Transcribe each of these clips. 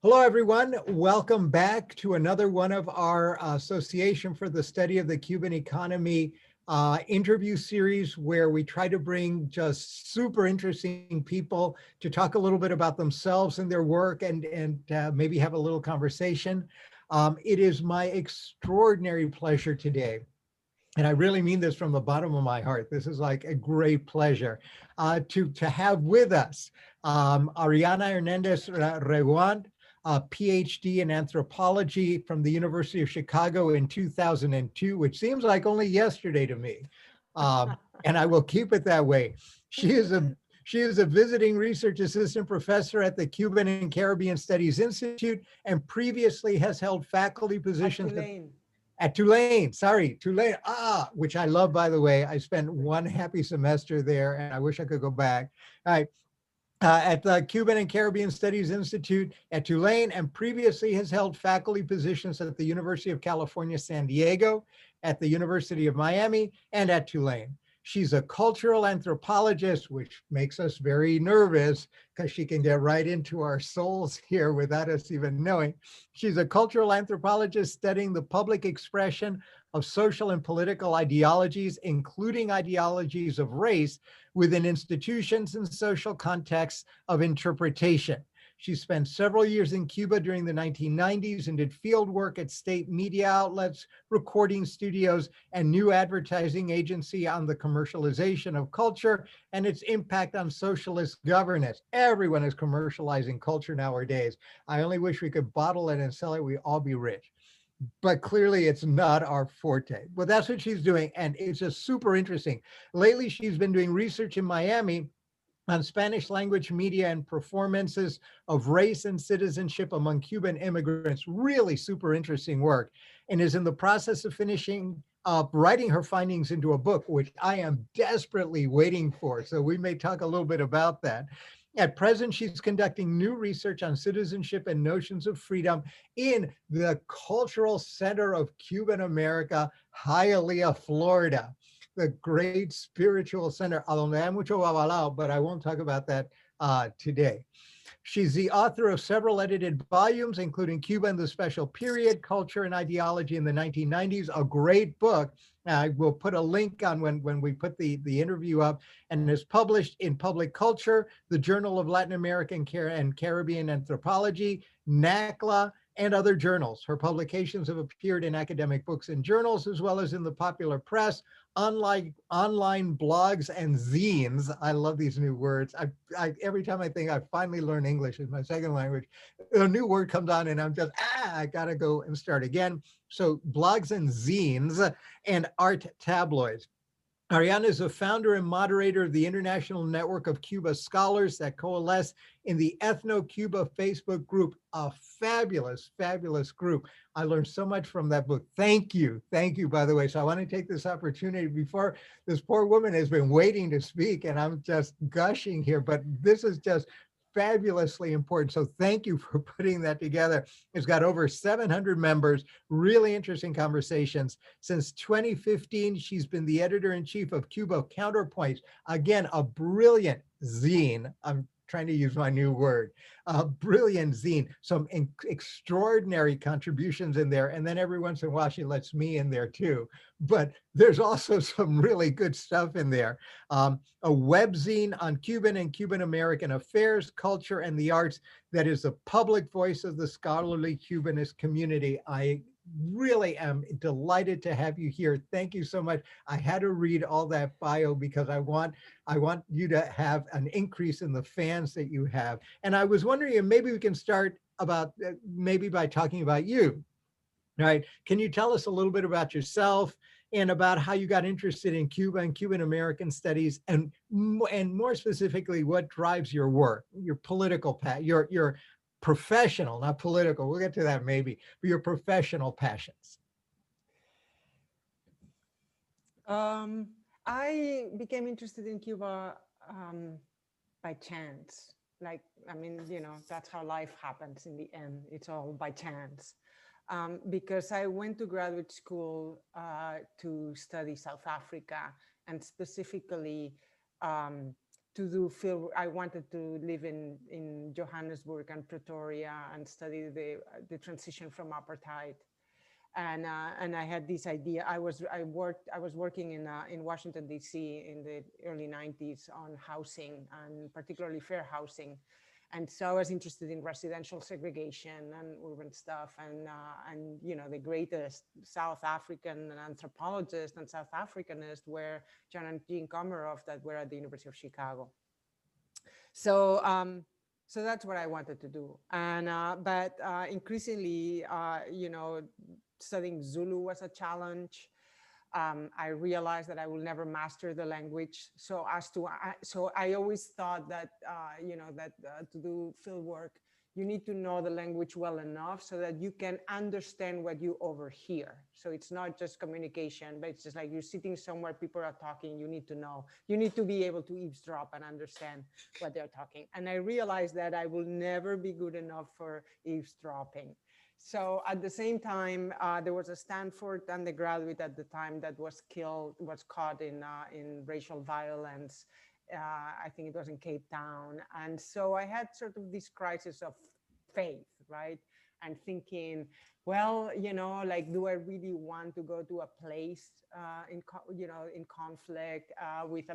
Hello, everyone. Welcome back to another one of our Association for the Study of the Cuban Economy interview series, where we try to bring just super interesting people to talk a little bit about themselves and their work and maybe have a little conversation. It is my extraordinary pleasure today, and I really mean this from the bottom of my heart. This is like a great pleasure to have with us Ariana Hernandez-Reguant, a PhD in anthropology from the University of Chicago in 2002, which seems like only yesterday to me. And I will keep it that way. She is a visiting research assistant professor at the Cuban and Caribbean Studies Institute, and previously has held faculty positions at Tulane, which I love, by the way. I spent one happy semester there and I wish I could go back. All right. At the Cuban and Caribbean Studies Institute at Tulane, and previously has held faculty positions at the University of California, San Diego, at the University of Miami, and at Tulane. She's a cultural anthropologist, which makes us very nervous because she can get right into our souls here without us even knowing. She's a cultural anthropologist studying the public expression of social and political ideologies, including ideologies of race, within institutions and social contexts of interpretation. She spent several years in Cuba during the 1990s and did field work at state media outlets, recording studios, and new advertising agency on the commercialization of culture and its impact on socialist governance. Everyone is commercializing culture nowadays. I only wish we could bottle it and sell it. We'd all be rich. But clearly it's not our forte. But that's what she's doing, and it's just super interesting. Lately, she's been doing research in Miami on Spanish language media and performances of race and citizenship among Cuban immigrants. Really super interesting work, and is in the process of finishing up writing her findings into a book, which I am desperately waiting for. So we may talk a little bit about that. At present, she's conducting new research on citizenship and notions of freedom in the cultural center of Cuban America, Hialeah, Florida, the great spiritual center, a donde hay mucho babalao, but I won't talk about that today. She's the author of several edited volumes, including Cuba and the Special Period, Culture and Ideology in the 1990s, a great book. I will put a link on when we put the interview up, and is published in Public Culture, the Journal of Latin American and Caribbean Anthropology, NACLA, and other journals. Her publications have appeared in academic books and journals, as well as in the popular press, online blogs, and zines. I love these new words. Every time I think I finally learned English as my second language, a new word comes on and I'm just, I gotta go and start again. So blogs and zines and art tabloids. Ariana is a founder and moderator of the International Network of Cuba Scholars that coalesce in the Ethno-Cuba Facebook group, a fabulous, fabulous group. I learned so much from that book. Thank you, by the way. So I want to take this opportunity before this poor woman has been waiting to speak and I'm just gushing here, but this is just fabulously important. So thank you for putting that together. It's got over 700 members, really interesting conversations. Since 2015, she's been the editor-in-chief of Cuba Counterpoints. Again, a brilliant zine. I'm trying to use my new word, a brilliant zine, some extraordinary contributions in there. And then every once in a while, she lets me in there too. But there's also some really good stuff in there. A webzine on Cuban and Cuban American affairs, culture, and the arts that is the public voice of the scholarly Cubanist community. I really am delighted to have you here. Thank you so much. I had to read all that bio because I want you to have an increase in the fans that you have. And I was wondering if maybe we can start about maybe by talking about you. Right? Can you tell us a little bit about yourself and about how you got interested in Cuba and Cuban American studies, and more specifically, what drives your work, your political path, your professional, not political, we'll get to that maybe, but your professional passions? I became interested in Cuba by chance. Like, I mean, you know, that's how life happens in the end. It's all by chance. Because I went to graduate school to study South Africa, and specifically do field. I wanted to live in Johannesburg and Pretoria and study the transition from apartheid. And I had this idea. I was working in Washington D.C. in the early 90s on housing, and particularly fair housing. And so I was interested in residential segregation and urban stuff. And you know, the greatest South African anthropologists and South Africanists were John and Jean Komarov, that were at the University of Chicago. So so that's what I wanted to do. And but increasingly, you know, studying Zulu was a challenge. I realized that I will never master the language. So I always thought that, you know, that to do field work, you need to know the language well enough so that you can understand what you overhear. So it's not just communication, but it's just like you're sitting somewhere, people are talking, you need to know. You need to be able to eavesdrop and understand what they're talking. And I realized that I will never be good enough for eavesdropping. So at the same time, there was a Stanford undergraduate at the time that was caught in racial violence. I think it was in Cape Town. And so I had sort of this crisis of faith, right? And thinking, well, you know, like, do I really want to go to a place in conflict with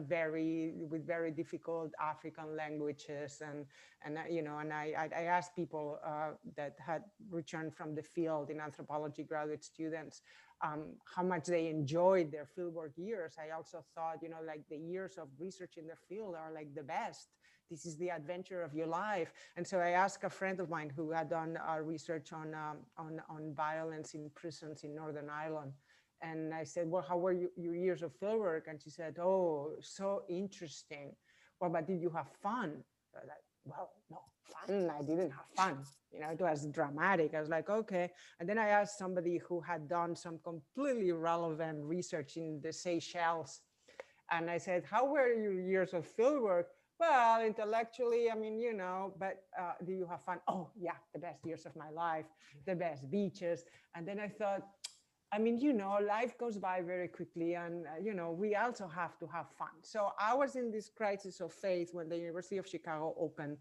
very difficult African languages, and you know, and I asked people that had returned from the field in anthropology, graduate students, how much they enjoyed their fieldwork years. I also thought, you know, like, the years of research in the field are like the best. This is the adventure of your life. And so I asked a friend of mine who had done research on violence in prisons in Northern Ireland. And I said, well, how were your years of fieldwork? And she said, oh, so interesting. Well, but did you have fun? I was like, well, no, fun, I didn't have fun. You know, it was dramatic. I was like, okay. And then I asked somebody who had done some completely relevant research in the Seychelles. And I said, how were your years of fieldwork? Well, intellectually, I mean, you know, but do you have fun? Oh, yeah, the best years of my life, the best beaches. And then I thought, I mean, you know, life goes by very quickly, and, you know, we also have to have fun. So I was in this crisis of faith when the University of Chicago opened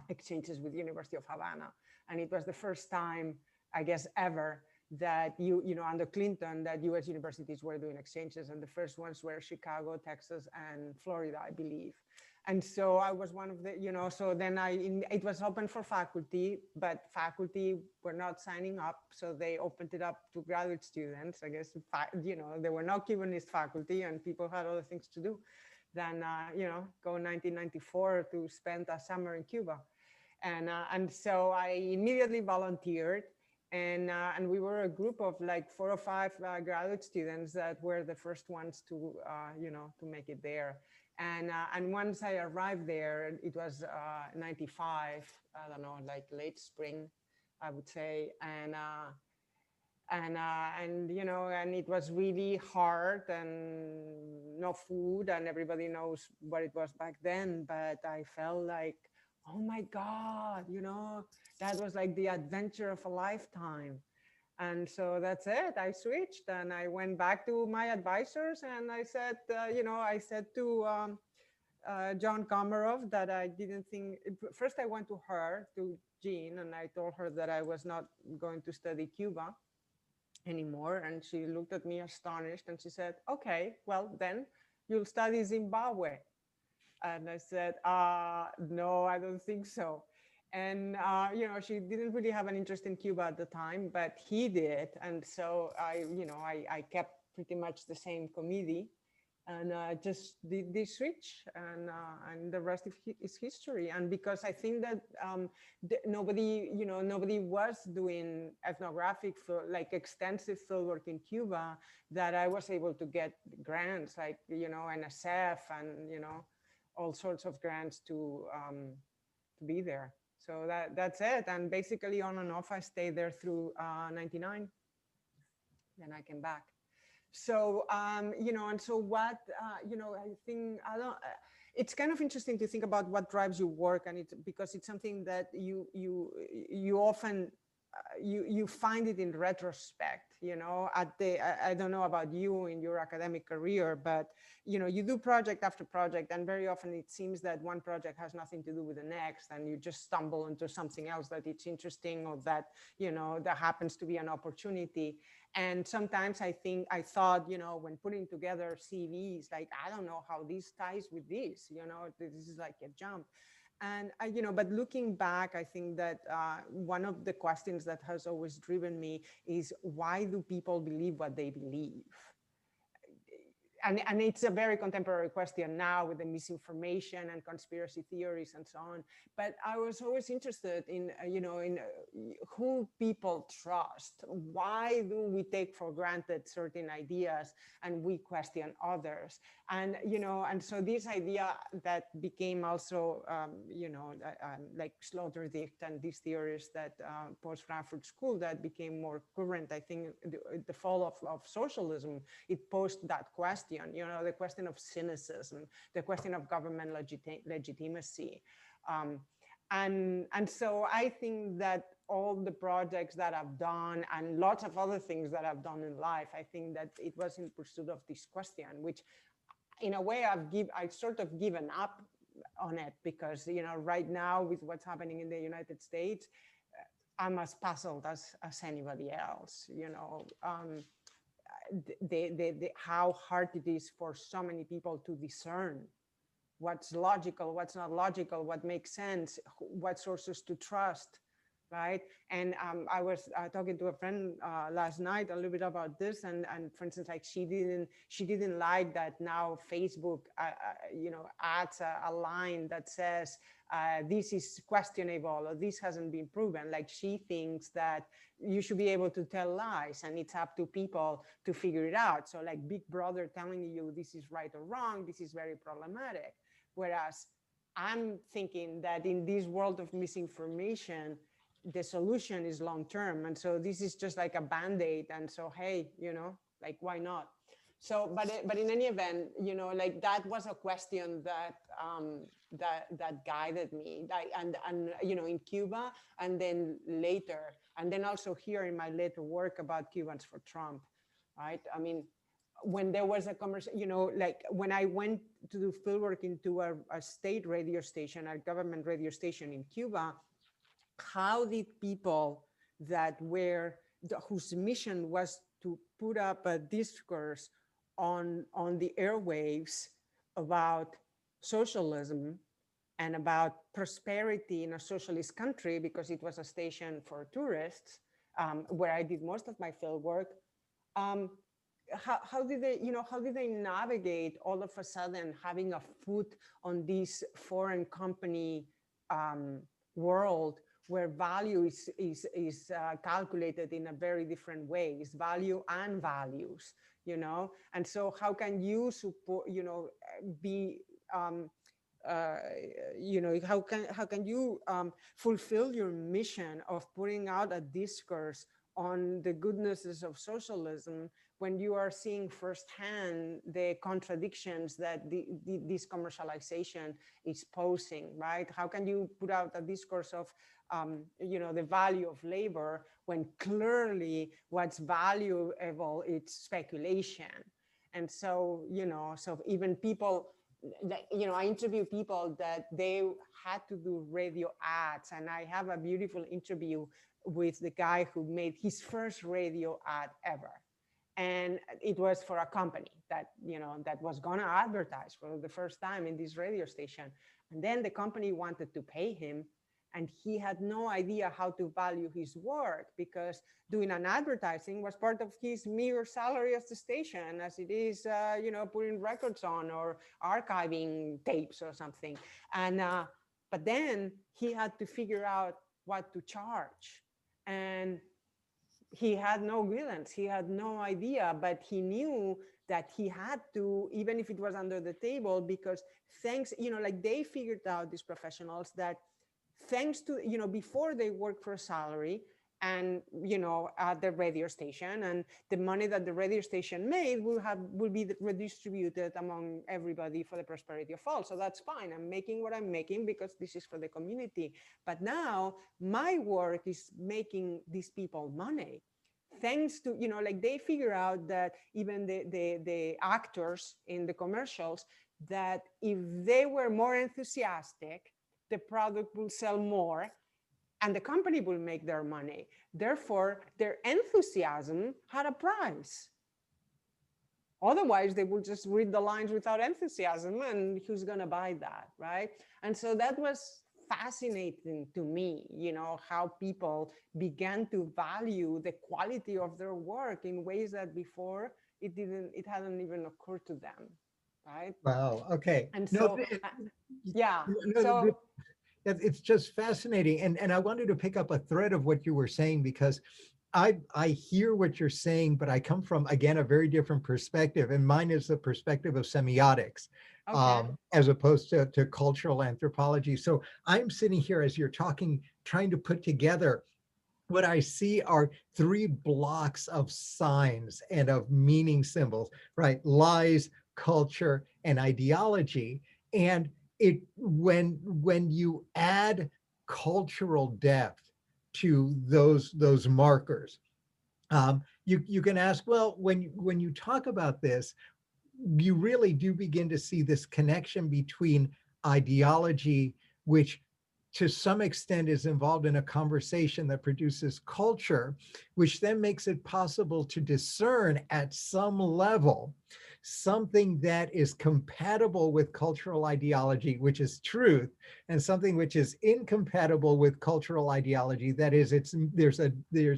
exchanges with the University of Havana. And it was the first time, I guess, ever that you know, under Clinton, that US universities were doing exchanges. And the first ones were Chicago, Texas, and Florida, I believe. And so I was one of the, you know, so then it was open for faculty, but faculty were not signing up. So they opened it up to graduate students. I guess, you know, there were no Cubanist faculty, and people had other things to do than, you know, go in 1994 to spend a summer in Cuba. And so I immediately volunteered. And we were a group of like 4 or 5 graduate students that were the first ones to, you know, to make it there. And once I arrived there, it was 95, I don't know, like late spring, I would say. And you know, and it was really hard, and no food, and everybody knows what it was back then. But I felt like, oh my God, you know, that was like the adventure of a lifetime. And so that's it. I switched and I went back to my advisors, and I said, you know, I said to John Komarov that I didn't think, first I went to her, to Jean, and I told her that I was not going to study Cuba anymore. And she looked at me astonished, and she said, okay, well then you'll study Zimbabwe. And I said, no, I don't think so. And, you know, she didn't really have an interest in Cuba at the time, but he did. And so you know, I kept pretty much the same committee, and just did this switch, and the rest is history. And because I think that nobody, you know, nobody was doing ethnographic, like extensive fieldwork in Cuba, that I was able to get grants, like, you know, NSF and, you know, all sorts of grants to be there. So that's it. And basically on and off, I stayed there through 99. Then I came back. So, you know, and so what, you know, I think, it's kind of interesting to think about what drives your work, and it's because it's something that you often you find it in retrospect, you know, I don't know about you in your academic career, but, you know, you do project after project, and very often it seems that one project has nothing to do with the next, and you just stumble into something else that it's interesting, or that, you know, that happens to be an opportunity. And sometimes I thought, you know, when putting together CVs, like, I don't know how this ties with this, you know, this is like a jump. And you know, but looking back, I think that one of the questions that has always driven me is, why do people believe what they believe? And it's a very contemporary question now with the misinformation and conspiracy theories and so on. But I was always interested in, you know, in who people trust. Why do we take for granted certain ideas and we question others? And, you know, and so this idea that became also, you know, like Sloterdijk and these theories that post-Frankfurt School that became more current, I think the fall of socialism, it posed that question, you know, the question of cynicism, the question of government legitimacy. And so I think that all the projects that I've done and lots of other things that I've done in life, I think that it was in pursuit of this question, which in a way I've sort of given up on it, because, you know, right now with what's happening in the United States, I'm as puzzled as anybody else, you know. How hard it is for so many people to discern what's logical, what's not logical, what makes sense, what sources to trust, right? And I was talking to a friend last night a little bit about this, and for instance, like she didn't like that now Facebook, you know, adds a line that says this is questionable, or this hasn't been proven. Like, she thinks that you should be able to tell lies, and it's up to people to figure it out. So like Big Brother telling you this is right or wrong, this is very problematic. Whereas I'm thinking that in this world of misinformation, the solution is long-term. And so this is just like a Band-Aid. And so, hey, you know, like, why not? So, but in any event, you know, like, that was a question that that guided me, and you know, in Cuba, and then later, and then also here in my later work about Cubans for Trump, right? I mean, when there was a conversation, you know, like when I went to do fieldwork into a state radio station, a government radio station in Cuba, how did people that were, whose mission was to put up a discourse on the airwaves about socialism and about prosperity in a socialist country, because it was a station for tourists, where I did most of my field work. How did they, you know, how did they navigate all of a sudden having a foot on this foreign company world, where value is calculated in a very different way? It's value and values, you know? And so how can you support, you know, be, you know, how can you fulfill your mission of putting out a discourse on the goodnesses of socialism when you are seeing firsthand the contradictions that this commercialization is posing, right? How can you put out a discourse of, you know, the value of labor when clearly what's valuable is speculation? And so, you know, so even people, you know, I interview people that they had to do radio ads, and I have a beautiful interview with the guy who made his first radio ad ever. And it was for a company that, you know, that was gonna advertise for the first time in this radio station. And then the company wanted to pay him, and he had no idea how to value his work, because doing an advertising was part of his meager salary as the station, as it is, you know, putting records on or archiving tapes or something. And but then he had to figure out what to charge, and he had no guidance, he had no idea, but he knew that he had to, even if it was under the table, because thanks, you know, like they figured out, these professionals, that thanks to, you know, before they worked for a salary, and at the radio station, and the money that the radio station made will be redistributed among everybody for the prosperity of all. So that's fine. I'm making what I'm making because this is for the community. But now my work is making these people money. Thanks to, like they figure out that even the actors in the commercials, that if they were more enthusiastic, the product will sell more and the company will make their money. Therefore, their enthusiasm had a price. Otherwise, they would just read the lines without enthusiasm, and who's going to buy that, right? And so that was fascinating to me, how people began to value the quality of their work in ways that before it hadn't even occurred to them, right? Wow. Okay. And No, so, yeah, no, it's just fascinating. And I wanted to pick up a thread of what you were saying, because I hear what you're saying, but I come from, again, a very different perspective. And mine is the perspective of semiotics, okay. as opposed to cultural anthropology. So I'm sitting here as you're talking, trying to put together what I see are three blocks of signs and of meaning symbols, right? Lies, culture, and ideology. And when you add cultural depth to those markers, you can ask, well, when you talk about this, you really do begin to see this connection between ideology, which to some extent is involved in a conversation that produces culture, which then makes it possible to discern at some level something that is compatible with cultural ideology, which is truth, and something which is incompatible with cultural ideology, that is, there's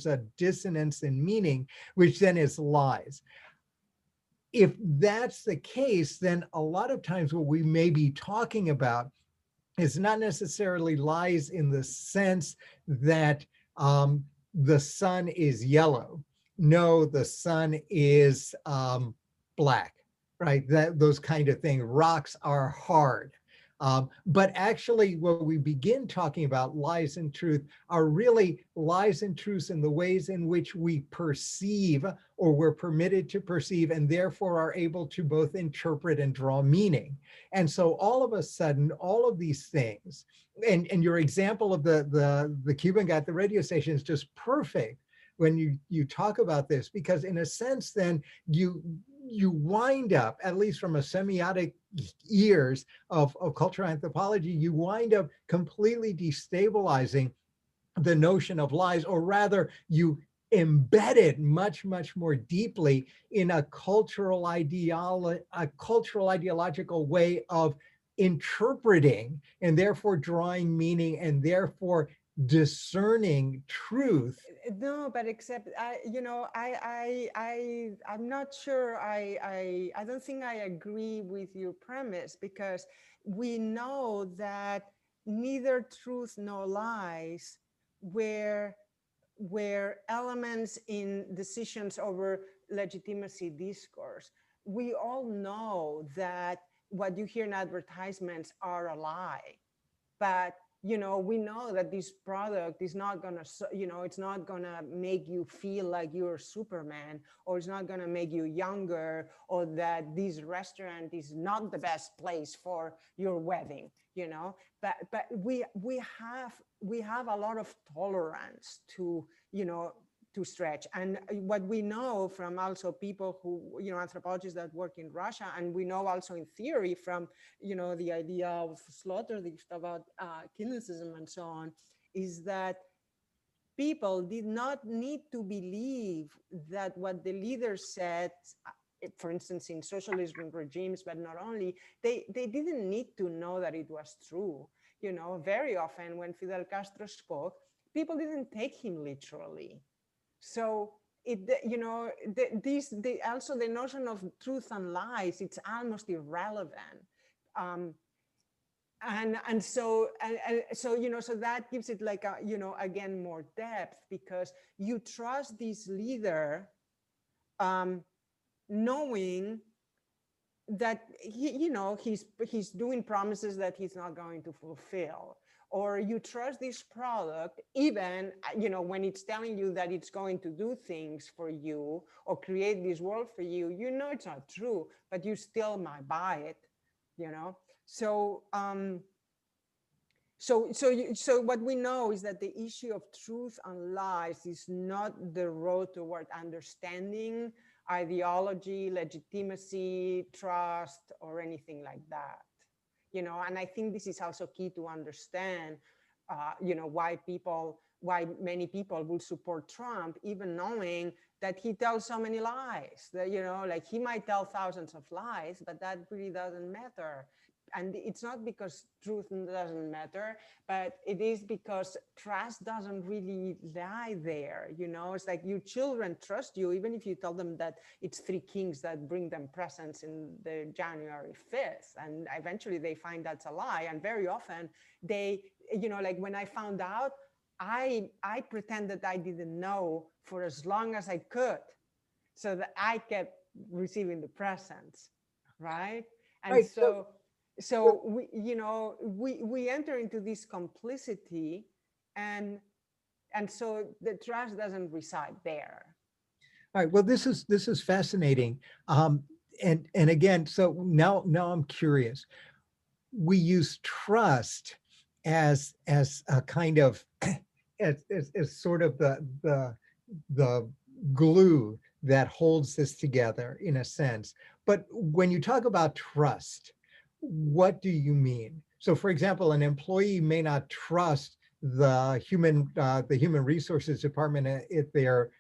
a dissonance in meaning, which then is lies. If that's the case, then a lot of times what we may be talking about is not necessarily lies in the sense that the sun is yellow. No, the sun is black, right? Those kind of things. Rocks are hard. But actually, what we begin talking about, lies and truth, are really lies and truths in the ways in which we perceive, or we're permitted to perceive, and therefore are able to both interpret and draw meaning. And so all of a sudden, all of these things, and your example of the Cuban guy at the radio station is just perfect when you talk about this, because in a sense, then you wind up, at least from a semiotic ears of cultural anthropology, you wind up completely destabilizing the notion of lies, or rather you embed it much more deeply in a cultural ideological way of interpreting, and therefore drawing meaning, and therefore discerning truth. No, but except I'm not sure. I don't think I agree with your premise, because we know that neither truth nor lies were elements in decisions over legitimacy discourse. We all know that what you hear in advertisements are a lie, but we know that this product is not gonna, it's not gonna make you feel like you're Superman, or it's not gonna make you younger, or that this restaurant is not the best place for your wedding, but we have a lot of tolerance to, to stretch. And what we know from also people who, anthropologists that work in Russia, and we know also in theory from, the idea of slaughter, the stuff about kinesicism and so on, is that people did not need to believe that what the leaders said, for instance, in socialist regimes, but not only, they didn't need to know that it was true. Very often when Fidel Castro spoke, people didn't take him literally. So also the notion of truth and lies, it's almost irrelevant. So that gives it like a, again, more depth, because you trust this leader, knowing that he's doing promises that he's not going to fulfill, or you trust this product, even, when it's telling you that it's going to do things for you or create this world for you, it's not true, but you still might buy it, So, so what we know is that the issue of truth and lies is not the road toward understanding, ideology, legitimacy, trust, or anything like that. And I think this is also key to understand, why many people will support Trump, even knowing that he tells so many lies. That, like he might tell thousands of lies, but that really doesn't matter. And it's not because truth doesn't matter, but it is because trust doesn't really lie there. It's like your children trust you, even if you tell them that it's three kings that bring them presents in the January 5th. And eventually they find that's a lie. And very often they, like when I found out, I pretended I didn't know for as long as I could, so that I kept receiving the presents, right? And Right. so we enter into this complicity, and so the trust doesn't reside there. All right. Well, this is fascinating. And again, so now I'm curious. We use trust as a kind of as sort of the glue that holds this together in a sense. But when you talk about trust, what do you mean? So, for example, an employee may not trust the human resources department at their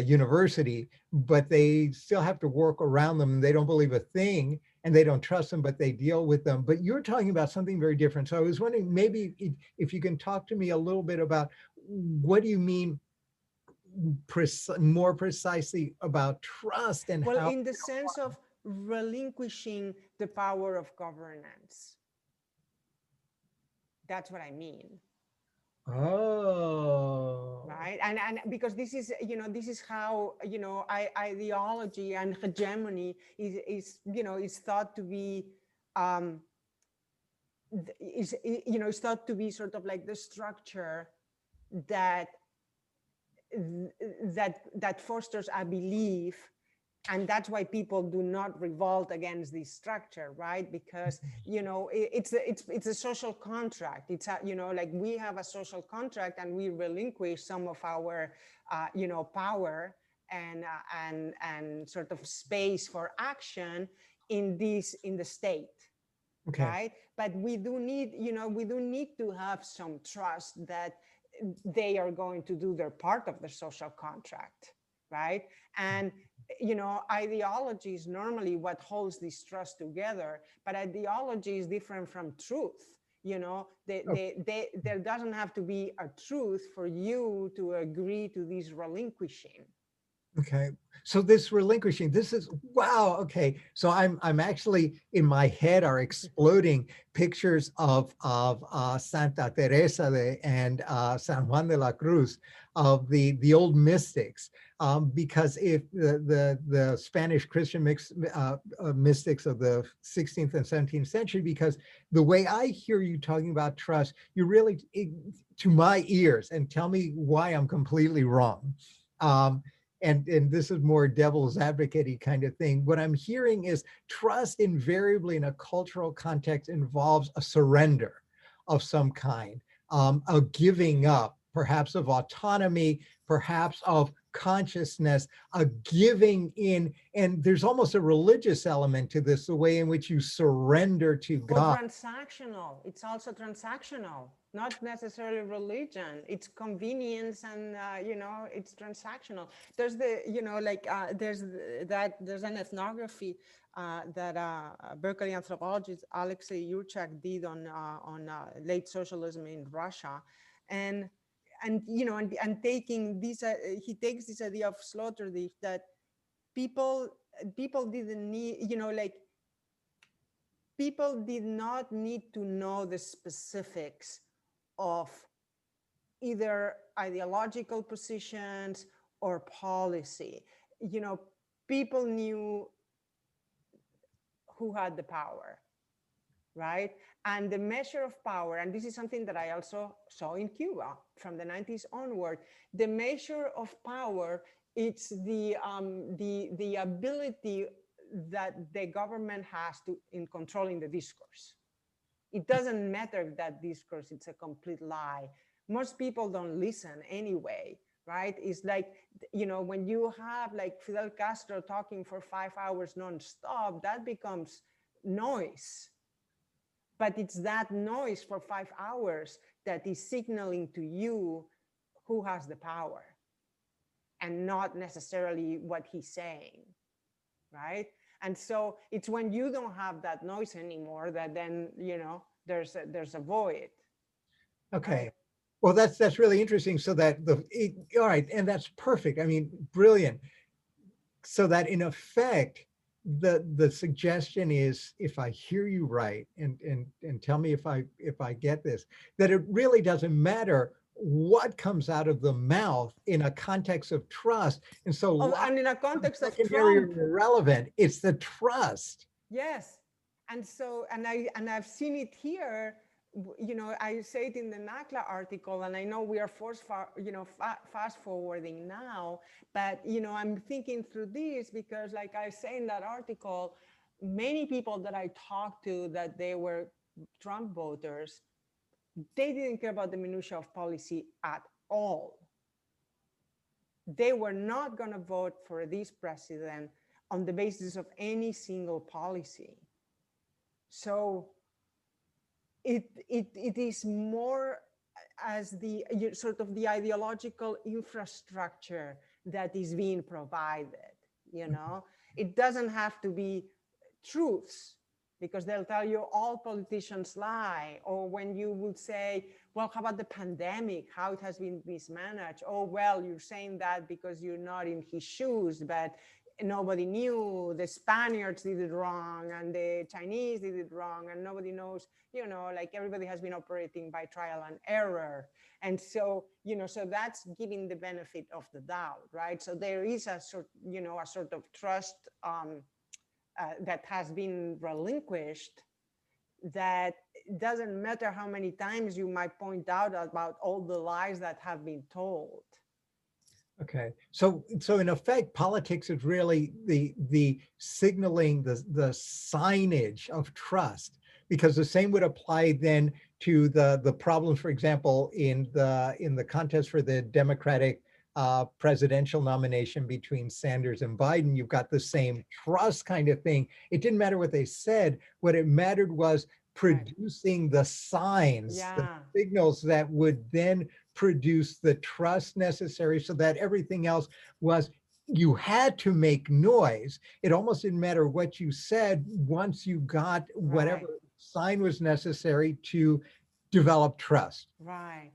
university, but they still have to work around them. They don't believe a thing and they don't trust them, but they deal with them. But you're talking about something very different. So I was wondering, maybe if you can talk to me a little bit about what do you mean more precisely about trust and well, how. in the sense of relinquishing the power of governance. That's what I mean. Oh. Right. And because this is how, ideology and hegemony is thought to be, is thought to be sort of like the structure that fosters a belief. And that's why people do not revolt against this structure, right? Because it's a social contract. It's like we have a social contract, and we relinquish some of our power and sort of space for action in the state. Okay. Right? But we do need to have some trust that they are going to do their part of the social contract, right? And ideology is normally what holds this trust together, but ideology is different from truth. There doesn't have to be a truth for you to agree to this relinquishing. Okay. So this relinquishing, this is, wow. Okay. So I'm actually, in my head are exploding pictures of Santa Teresa and San Juan de la Cruz, of the old mystics, because if the Spanish Christian mystics of the 16th and 17th century, because the way I hear you talking about trust, you really, to my ears, and tell me why I'm completely wrong. And this is more devil's advocate-y kind of thing. What I'm hearing is trust invariably in a cultural context involves a surrender of some kind, a giving up, perhaps of autonomy, perhaps of consciousness, a giving in, and there's almost a religious element to this, the way in which you surrender to God. Well, transactional. It's also transactional, not necessarily religion. It's convenience, and it's transactional. There's there's an ethnography that Berkeley anthropologist Alexei Yurchak did on late socialism in Russia, and taking this, he takes this idea of Sloterdijk, that people didn't need, people did not need to know the specifics of either ideological positions or policy. People knew who had the power, right? And the measure of power, and this is something that I also saw in Cuba from the 90s onward, the measure of power, it's the ability that the government has to in controlling the discourse. It doesn't matter if that discourse it's a complete lie. Most people don't listen anyway, right? It's like, you know, when you have like Fidel Castro talking for 5 hours nonstop, that becomes noise. But it's that noise for 5 hours that is signaling to you who has the power and not necessarily what he's saying, right? And so it's when you don't have that noise anymore that then, you know, there's a void. Okay. Right? Well, that's really interesting. So that all right, and that's perfect. I mean, brilliant. So that in effect, the suggestion is, if I hear you right, and tell me if I get this, that it really doesn't matter what comes out of the mouth in a context of trust. And so Oh, lies and in a are context of secondary or Trump, irrelevant. It's the trust. yes. And so, I've seen it here. You know, I say it in the NACLA article, and I know we are fast forwarding now, but you know, I'm thinking through this because, like I say in that article, many people that I talked to that they were Trump voters, they didn't care about the minutia of policy at all. They were not going to vote for this president on the basis of any single policy. So it is more as the sort of the ideological infrastructure that is being provided, you know. It doesn't have to be truths, because they'll tell you all politicians lie. Or when you would say, well, how about the pandemic, how it has been mismanaged? Oh, well, you're saying that because you're not in his shoes, but nobody knew. The Spaniards did it wrong and the Chinese did it wrong, and nobody knows, you know, like everybody has been operating by trial and error. And so, you know, so that's giving the benefit of the doubt, right? So there is a sort, you know, a sort of trust that has been relinquished, that it doesn't matter how many times you might point out about all the lies that have been told. Okay, so in effect, politics is really the signaling, the signage of trust, because the same would apply then to the problems, for example, in the contest for the Democratic presidential nomination between Sanders and Biden. You've got the same trust kind of thing. It didn't matter what they said. What it mattered was producing the signs, the Yeah. signals that would then produce the trust necessary, so that everything else was, you had to make noise. It almost didn't matter what you said once you got whatever Right. sign was necessary to develop trust. Right.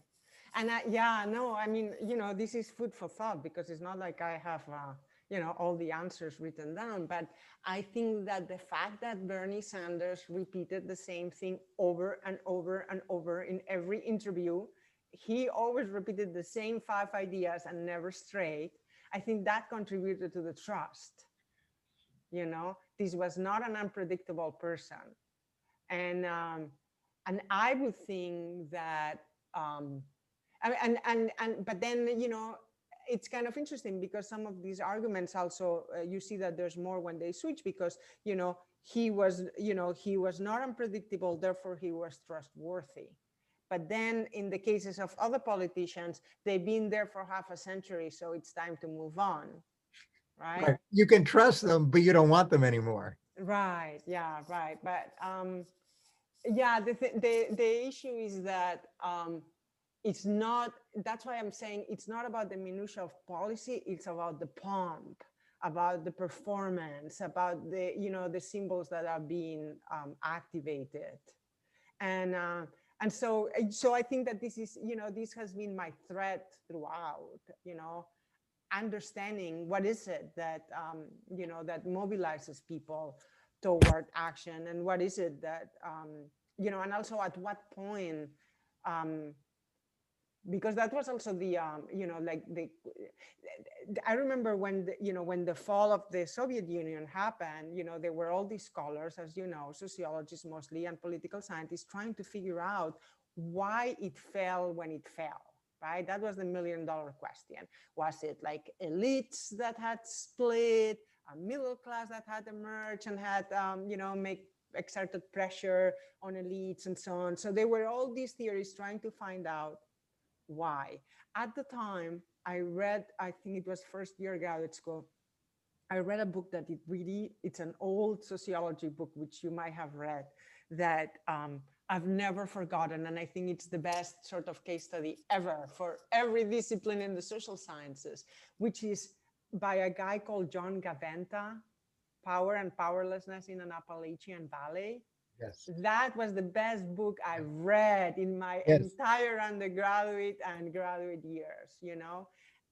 And yeah, no, I mean, you know, this is food for thought, because it's not like I have, you know, all the answers written down. But I think that the fact that Bernie Sanders repeated the same thing over and over and over in every interview, he always repeated the same 5 ideas and never strayed. I think that contributed to the trust. You know, this was not an unpredictable person. And I would think that but then, you know, it's kind of interesting, because some of these arguments also you see that there's more when they switch, because, you know, he was not unpredictable, therefore he was trustworthy. But then in the cases of other politicians, they've been there for half a century, so it's time to move on, right? Right. You can trust them, but you don't want them anymore. Right. Yeah. Right. But yeah, the issue is that it's not, that's why I'm saying it's not about the minutia of policy, it's about the pomp, about the performance, about the, you know, the symbols that are being activated. And so I think that this is, you know, this has been my thread throughout, you know, understanding what is it that, you know, that mobilizes people toward action, and what is it that, you know, and also at what point, because that was also the like I remember when when the fall of the Soviet Union happened, there were all these scholars, as you know, sociologists mostly and political scientists, trying to figure out why it fell when it fell, right? That was the $1,000,000 question. Was it like elites that had split, a middle class that had emerged and had make exerted pressure on elites and so on? So there were all these theories trying to find out why. At the time, I read, I think it was first year graduate school, I read a book that it's an old sociology book, which you might have read, that I've never forgotten. And I think it's the best sort of case study ever for every discipline in the social sciences, which is by a guy called John Gaventa, Power and Powerlessness in an Appalachian Valley. Yes. That was the best book I read in my entire undergraduate and graduate years,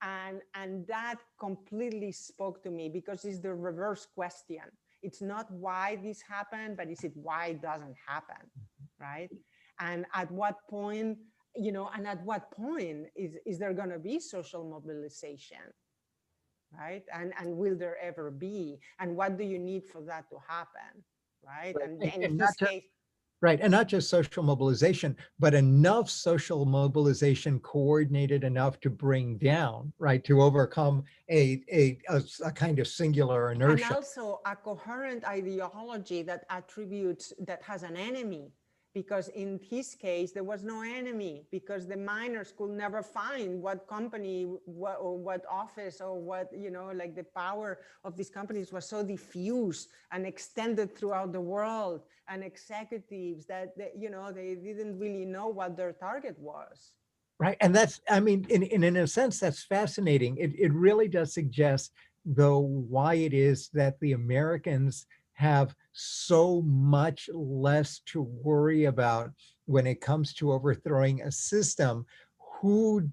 and that completely spoke to me, because it's the reverse question. It's not why this happened, but is it why it doesn't happen, right? And at what point, is there going to be social mobilization, right? And will there ever be? And what do you need for that to happen? Right. And in his case. Right. And not just social mobilization, but enough social mobilization coordinated enough to bring down, right, to overcome a kind of singular inertia. And also a coherent ideology that has an enemy. Because in his case, there was no enemy, because the miners could never find what company, what office, or what, like the power of these companies was so diffuse and extended throughout the world, and executives that, they didn't really know what their target was. Right. And that's, I mean, in a sense, that's fascinating. It really does suggest, though, why it is that the Americans have so much less to worry about when it comes to overthrowing a system. Whose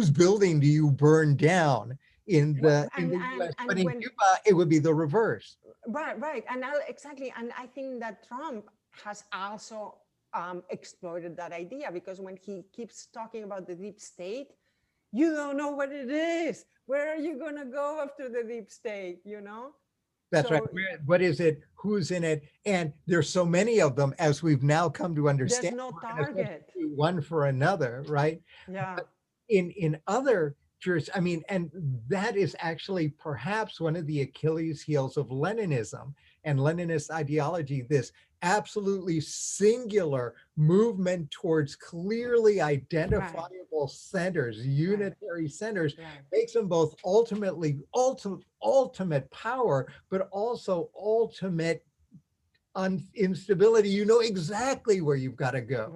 building do you burn down in the US? But in Cuba, it would be the reverse. Right. And exactly. And I think that Trump has also exploited that idea, because when he keeps talking about the deep state, you don't know what it is. Where are you going to go after the deep state, That's right. What is it? Who's in it? And there's so many of them, as we've now come to understand. There's no target. One for another, right? Yeah. But in other I mean, and that is actually perhaps one of the Achilles heels of Leninism and Leninist ideology, this absolutely singular movement towards clearly identifiable centers, unitary centers, makes them both ultimate power, but also ultimate instability. You know exactly where you've got to go.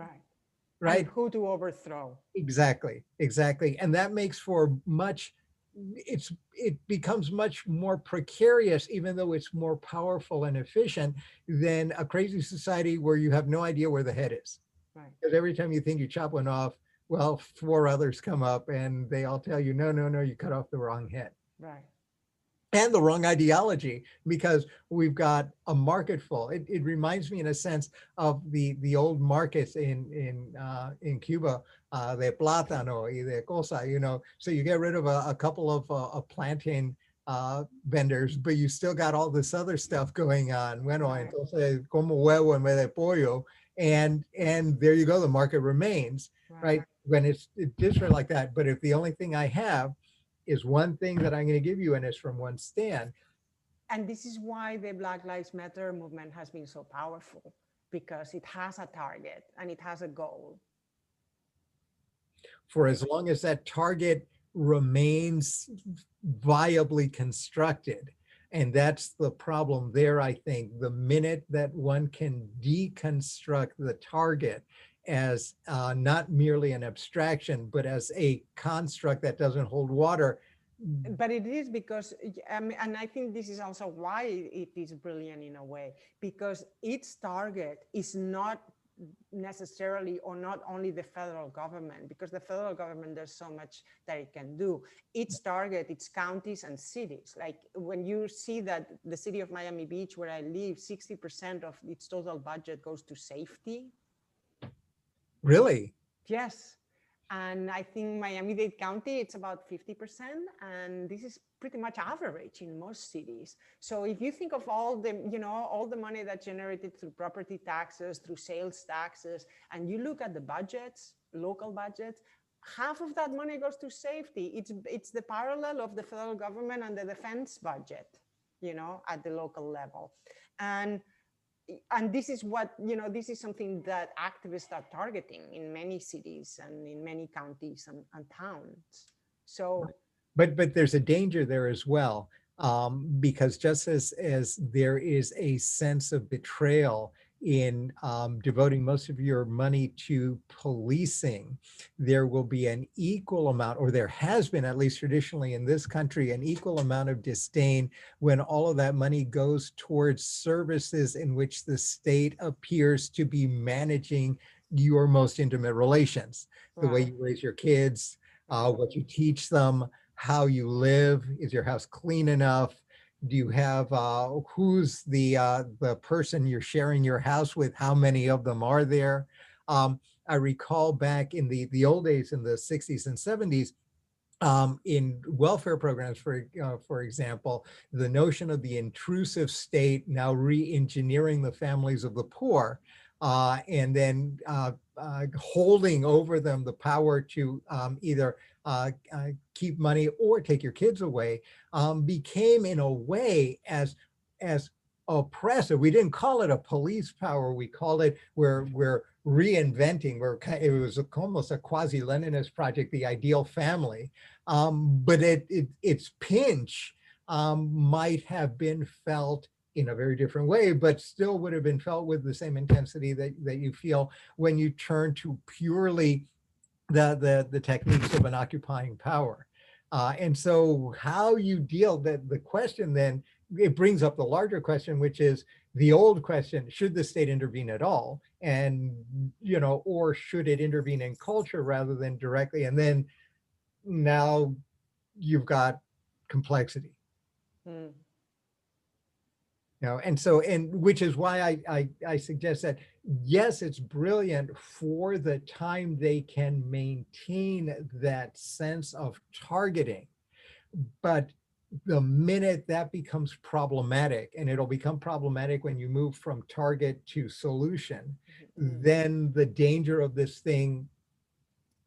Right. And who to overthrow. Exactly. And that makes for it becomes much more precarious, even though it's more powerful and efficient, than a crazy society where you have no idea where the head is. Right. Because every time you think you chop one off, well, 4 others come up and they all tell you, no, you cut off the wrong head. Right. And the wrong ideology, because we've got a market full. It reminds me in a sense of the old markets in Cuba, de plátano y de cosa, so you get rid of a couple of plantain vendors, but you still got all this other stuff going on. Bueno, entonces como huevo en vez de pollo, and there you go, the market remains, right? When it's different like that. But if the only thing I have is one thing that I'm going to give you, and it's from one stand. And this is why the Black Lives Matter movement has been so powerful, because it has a target and it has a goal. For as long as that target remains viably constructed. And that's the problem there, I think. The minute that one can deconstruct the target as not merely an abstraction, but as a construct that doesn't hold water. But it is because, and I think this is also why it is brilliant in a way, because its target is not necessarily, or not only, the federal government, because the federal government, there's so much that it can do. Its target, it's counties and cities. Like when you see that the city of Miami Beach, where I live, 60% of its total budget goes to safety. Really? Yes. And I think Miami-Dade County, it's about 50%. And this is pretty much average in most cities. So if you think of all the, all the money that's generated through property taxes, through sales taxes, and you look at the budgets, local budgets, half of that money goes to safety. It's the parallel of the federal government and the defense budget, at the local level. And this is what, this is something that activists are targeting in many cities and in many counties and towns. So, but there's a danger there as well, because just as there is a sense of betrayal in devoting most of your money to policing, there will be an equal amount, or there has been, at least traditionally in this country, an equal amount of disdain when all of that money goes towards services in which the state appears to be managing your most intimate relations, the way right. you raise your kids, what you teach them, how you live. Is your house clean enough? Do you have, who's the person you're sharing your house with? How many of them are there? I recall back in the old days, in the 60s and 70s, in welfare programs, for example, the notion of the intrusive state now re-engineering the families of the poor, and then holding over them the power to either keep money or take your kids away, became in a way as oppressive. We didn't call it a police power. We called it, we're reinventing. It was almost a quasi-Leninist project, the ideal family. But its pinch might have been felt in a very different way, but still would have been felt with the same intensity that you feel when you turn to purely the techniques of an occupying power. And so how you deal, the question then, it brings up the larger question, which is the old question: should the state intervene at all? And, or should it intervene in culture rather than directly? And then now you've got complexity. Mm. And so, and which is why I suggest that, yes, it's brilliant for the time they can maintain that sense of targeting, but the minute that becomes problematic, and it'll become problematic when you move from target to solution, then the danger of this thing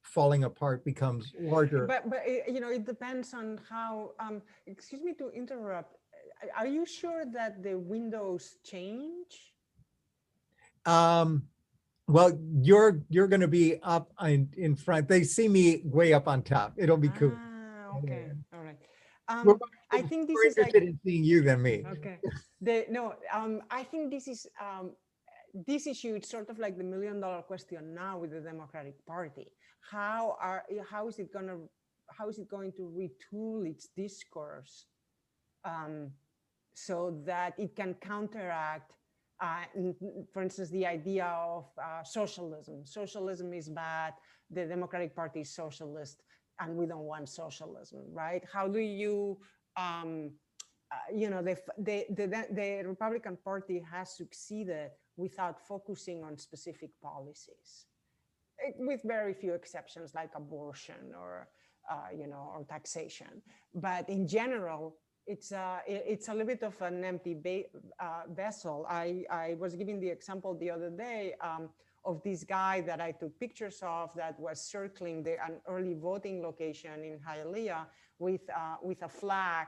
falling apart becomes larger. But it depends on how, excuse me to interrupt. Are you sure that the windows change? Well, you're going to be up in front. They see me way up on top. It'll be cool. Okay, all right. We're I think this more is like, interested in seeing you than me. okay. I think this is this issue. It's sort of like the $1 million question now with the Democratic Party. How is it going to retool its discourse so that it can counteract, for instance, the idea of socialism. Socialism is bad. The Democratic Party is socialist, and we don't want socialism, right? How do you, the Republican Party has succeeded without focusing on specific policies, with very few exceptions like abortion or, or taxation. But in general, it's a little bit of an empty vessel. I was giving the example the other day of this guy that I took pictures of that was circling an early voting location in Hialeah with a flag,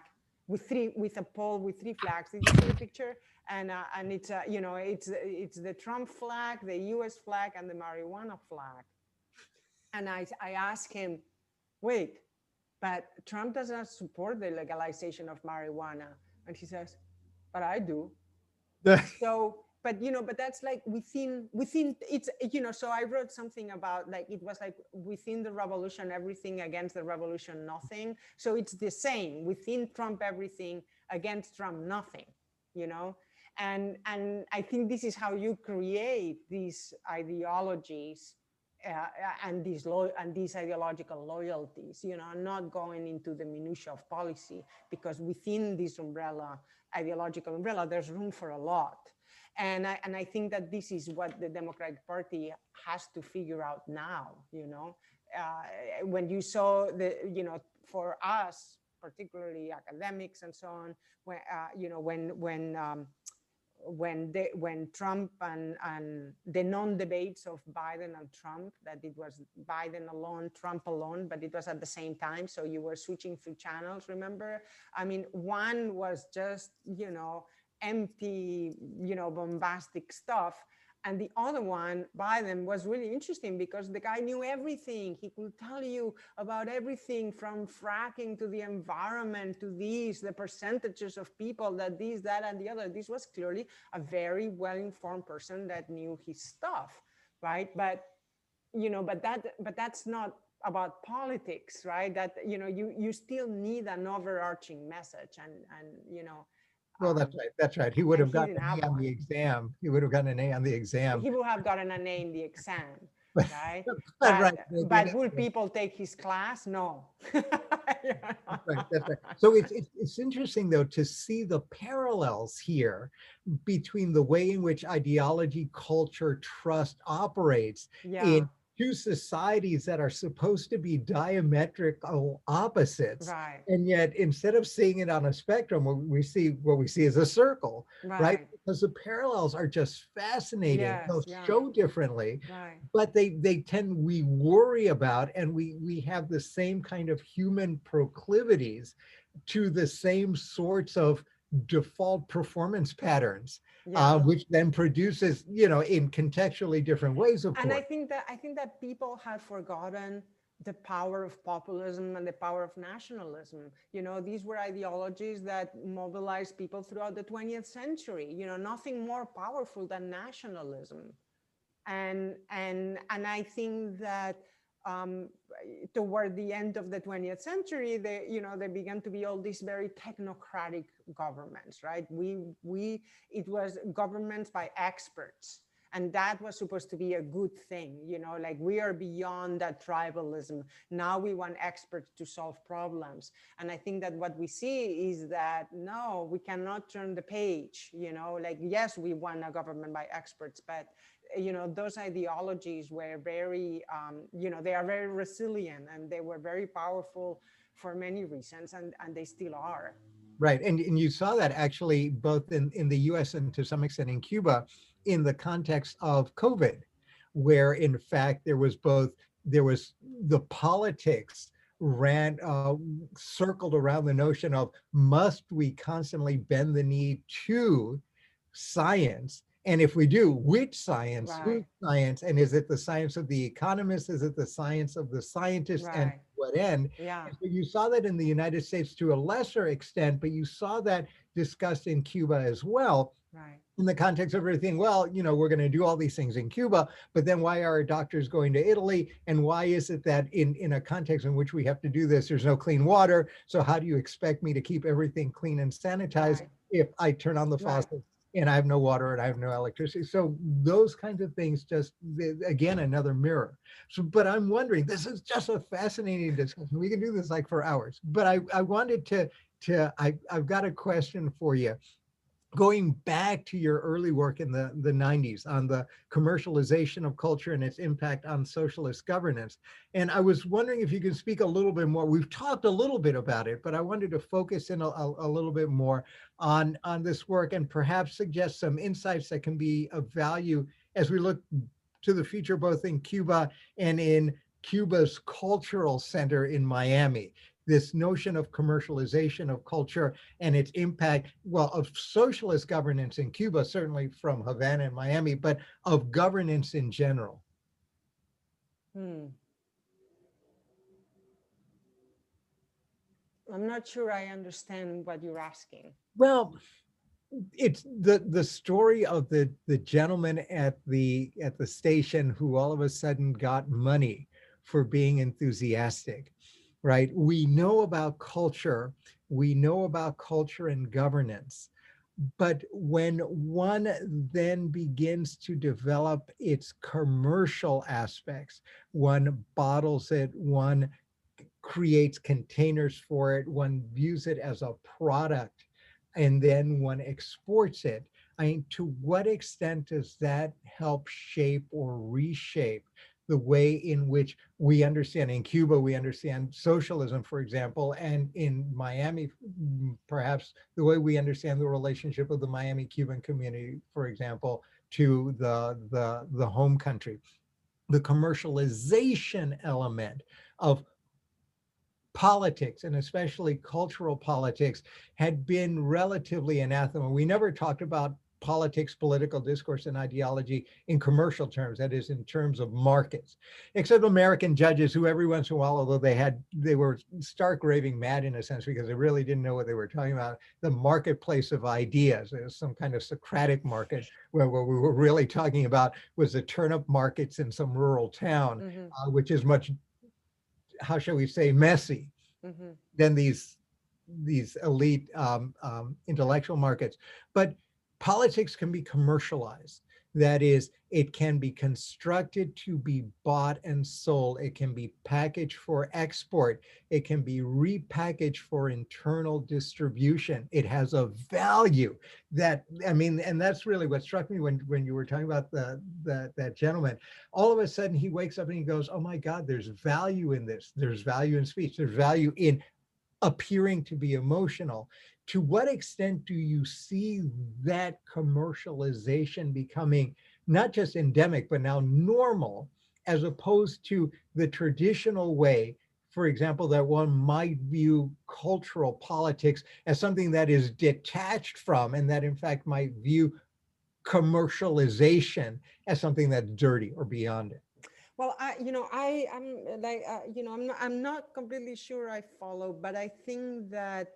with a pole with 3 flags. Did you see the picture? And it's it's the Trump flag, the U.S. flag, and the marijuana flag. And I asked him, wait, but Trump does not support the legalization of marijuana. And he says, but I do. So, but that's like within it's, so I wrote something about, like, it was like within the revolution, everything; against the revolution, nothing. So it's the same within Trump, everything; against Trump, nothing, and I think this is how you create these ideologies and these ideological loyalties, not going into the minutiae of policy, because within this ideological umbrella, there's room for a lot. And I think that this is what the Democratic Party has to figure out now, when you saw the, for us, particularly academics and so on, when, when Trump and the non-debates of Biden and Trump, that it was Biden alone, Trump alone, but it was at the same time. So you were switching through channels, remember? I mean, one was just, empty, bombastic stuff. And the other one, Biden, was really interesting because the guy knew everything. He could tell you about everything from fracking to the environment to these, the percentages of people that this, that, and the other. This was clearly a very well-informed person that knew his stuff, right? But, but that's not about politics, right? That, you still need an overarching message and Well, that's right. That's right. He would and have he gotten didn't an have A on one. the exam. He would have gotten an A on the exam. He would have gotten an A in the exam, But, right? but right. But will people take his class? No. That's right. That's right. So it's interesting though to see the parallels here between the way in which ideology, culture, trust operates Yeah, in two societies that are supposed to be diametrical opposites. right, And yet, instead of seeing it on a spectrum, what we see is a circle, right? right. Because the parallels are just fascinating. They'll Yes, yeah, show differently, right. but we worry about, and we have the same kind of human proclivities to the same sorts of default performance patterns, Yeah. which then produces, in contextually different ways, of And course. I think that people have forgotten the power of populism and the power of nationalism. These were ideologies that mobilized people throughout the 20th century. Nothing more powerful than nationalism. And I think that toward the end of the 20th century, there began to be all these very technocratic governments, right? It was governments by experts. And that was supposed to be a good thing, like we are beyond that tribalism. Now we want experts to solve problems. And I think that what we see is that, no, we cannot turn the page, like, yes, we want a government by experts, but those ideologies were very, they are very resilient and they were very powerful for many reasons, and they still are. Right. And you saw that actually both in the US and to some extent in Cuba in the context of COVID, where in fact there was the politics circled around the notion of must we constantly bend the knee to science? And if we do, which science, Right, whose science, and is it the science of the economist? Is it the science of the scientist? And right, what end? yeah, And so you saw that in the United States to a lesser extent, but you saw that discussed in Cuba as well, right, in the context of everything. Well, we're going to do all these things in Cuba, but then why are our doctors going to Italy? And why is it that in a context in which we have to do this, there's no clean water? So how do you expect me to keep everything clean and sanitized right, if I turn on the right. faucet and I have no water and I have no electricity? So those kinds of things just, again, another mirror. So, but I'm wondering, this is just a fascinating discussion. We can do this like for hours, but I wanted I've got a question for you. Going back to your early work in the 90s on the commercialization of culture and its impact on socialist governance. And I was wondering if you could speak a little bit more. We've talked a little bit about it, but I wanted to focus in a little bit more on this work and perhaps suggest some insights that can be of value as we look to the future, both in Cuba and in Cuba's cultural center in Miami. This notion of commercialization of culture and its impact, well, of socialist governance in Cuba, certainly from Havana and Miami, but of governance in general. Hmm. I'm not sure I understand what you're asking. Well, it's the story of the gentleman at the station who all of a sudden got money for being enthusiastic, right? We know about culture and governance, but when one then begins to develop its commercial aspects, one bottles it, one creates containers for it, one views it as a product, and then one exports it. I mean, to what extent does that help shape or reshape the way in which we understand in Cuba, we understand socialism, for example, and in Miami, perhaps the way we understand the relationship of the Miami Cuban community, for example, to the home country. The commercialization element of politics, and especially cultural politics, had been relatively anathema. We never talked about politics, political discourse, and ideology in commercial terms, that is, in terms of markets, except American judges, who every once in a while, although they were stark raving mad in a sense, because they really didn't know what they were talking about, the marketplace of ideas. It was some kind of Socratic market, where what we were really talking about was the turnip markets in some rural town, which is much, how shall we say, messy than these elite intellectual markets. But politics can be commercialized. That is, it can be constructed to be bought and sold. It can be packaged for export. It can be repackaged for internal distribution. It has a value that, I mean, and that's really what struck me when you were talking about that gentleman. All of a sudden he wakes up and he goes, oh my God, there's value in this. There's value in speech. There's value in appearing to be emotional. To what extent do you see that commercialization becoming not just endemic, but now normal, as opposed to the traditional way, for example, that one might view cultural politics as something that is detached from, and that in fact might view commercialization as something that's dirty or beyond it? Well, I'm like, I'm not completely sure I follow, but I think that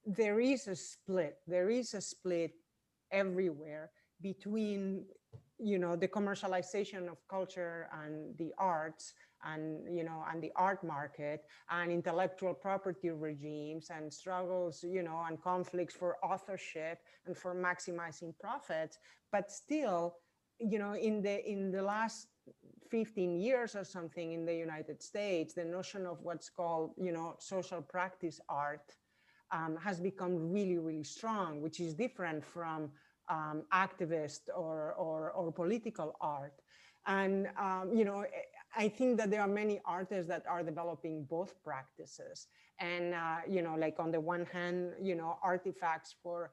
there is a split. There is a split everywhere between, the commercialization of culture and the arts, and and the art market, and intellectual property regimes, and struggles, and conflicts for authorship and for maximizing profits. But still, in the last 15 years or something in the United States, the notion of what's called, social practice art has become really, really strong, which is different from activist or political art. And, I think that there are many artists that are developing both practices. And, like on the one hand, artifacts for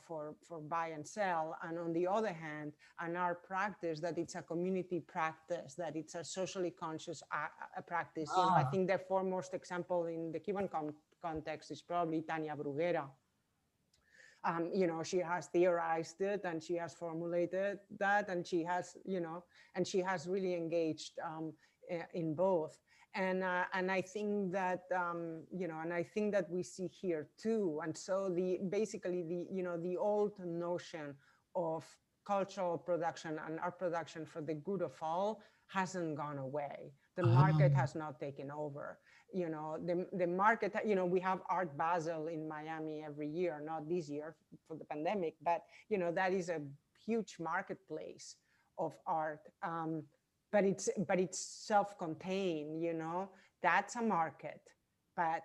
for buy and sell, and on the other hand, an art practice that it's a community practice, that it's a socially conscious practice. I think the foremost example in the Cuban context is probably Tania Rivera. She has theorized it, and she has formulated that, and she has, and she has really engaged in both. And I think that and I think that we see here too. And so basically the old notion of cultural production and art production for the good of all hasn't gone away. The market has not taken over. The market, we have Art Basel in Miami every year, not this year for the pandemic, but that is a huge marketplace of art. But it's self-contained, that's a market. But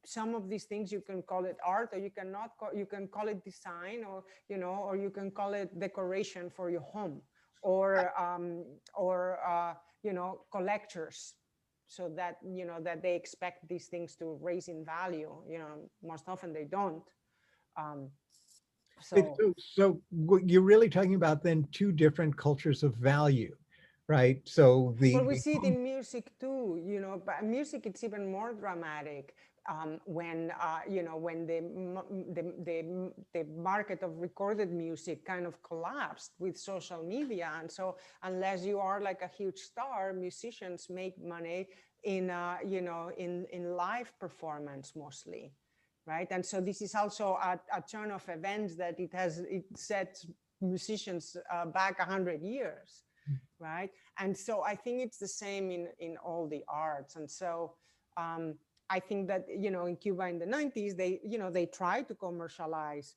some of these things, you can call it art, or you cannot you can call it design, or or you can call it decoration for your home, or collectors, so that that they expect these things to raise in value. Most often they don't. So what you're really talking about then two different cultures of value, right? So well, we see it in music too, but music, it's even more dramatic. When when the market of recorded music kind of collapsed with social media, and so unless you are like a huge star, musicians make money in in live performance mostly, right? And so this is also a turn of events that it sets musicians back 100 years, right? And so I think it's the same in all the arts. And so I think that in Cuba in the 90s, they tried to commercialize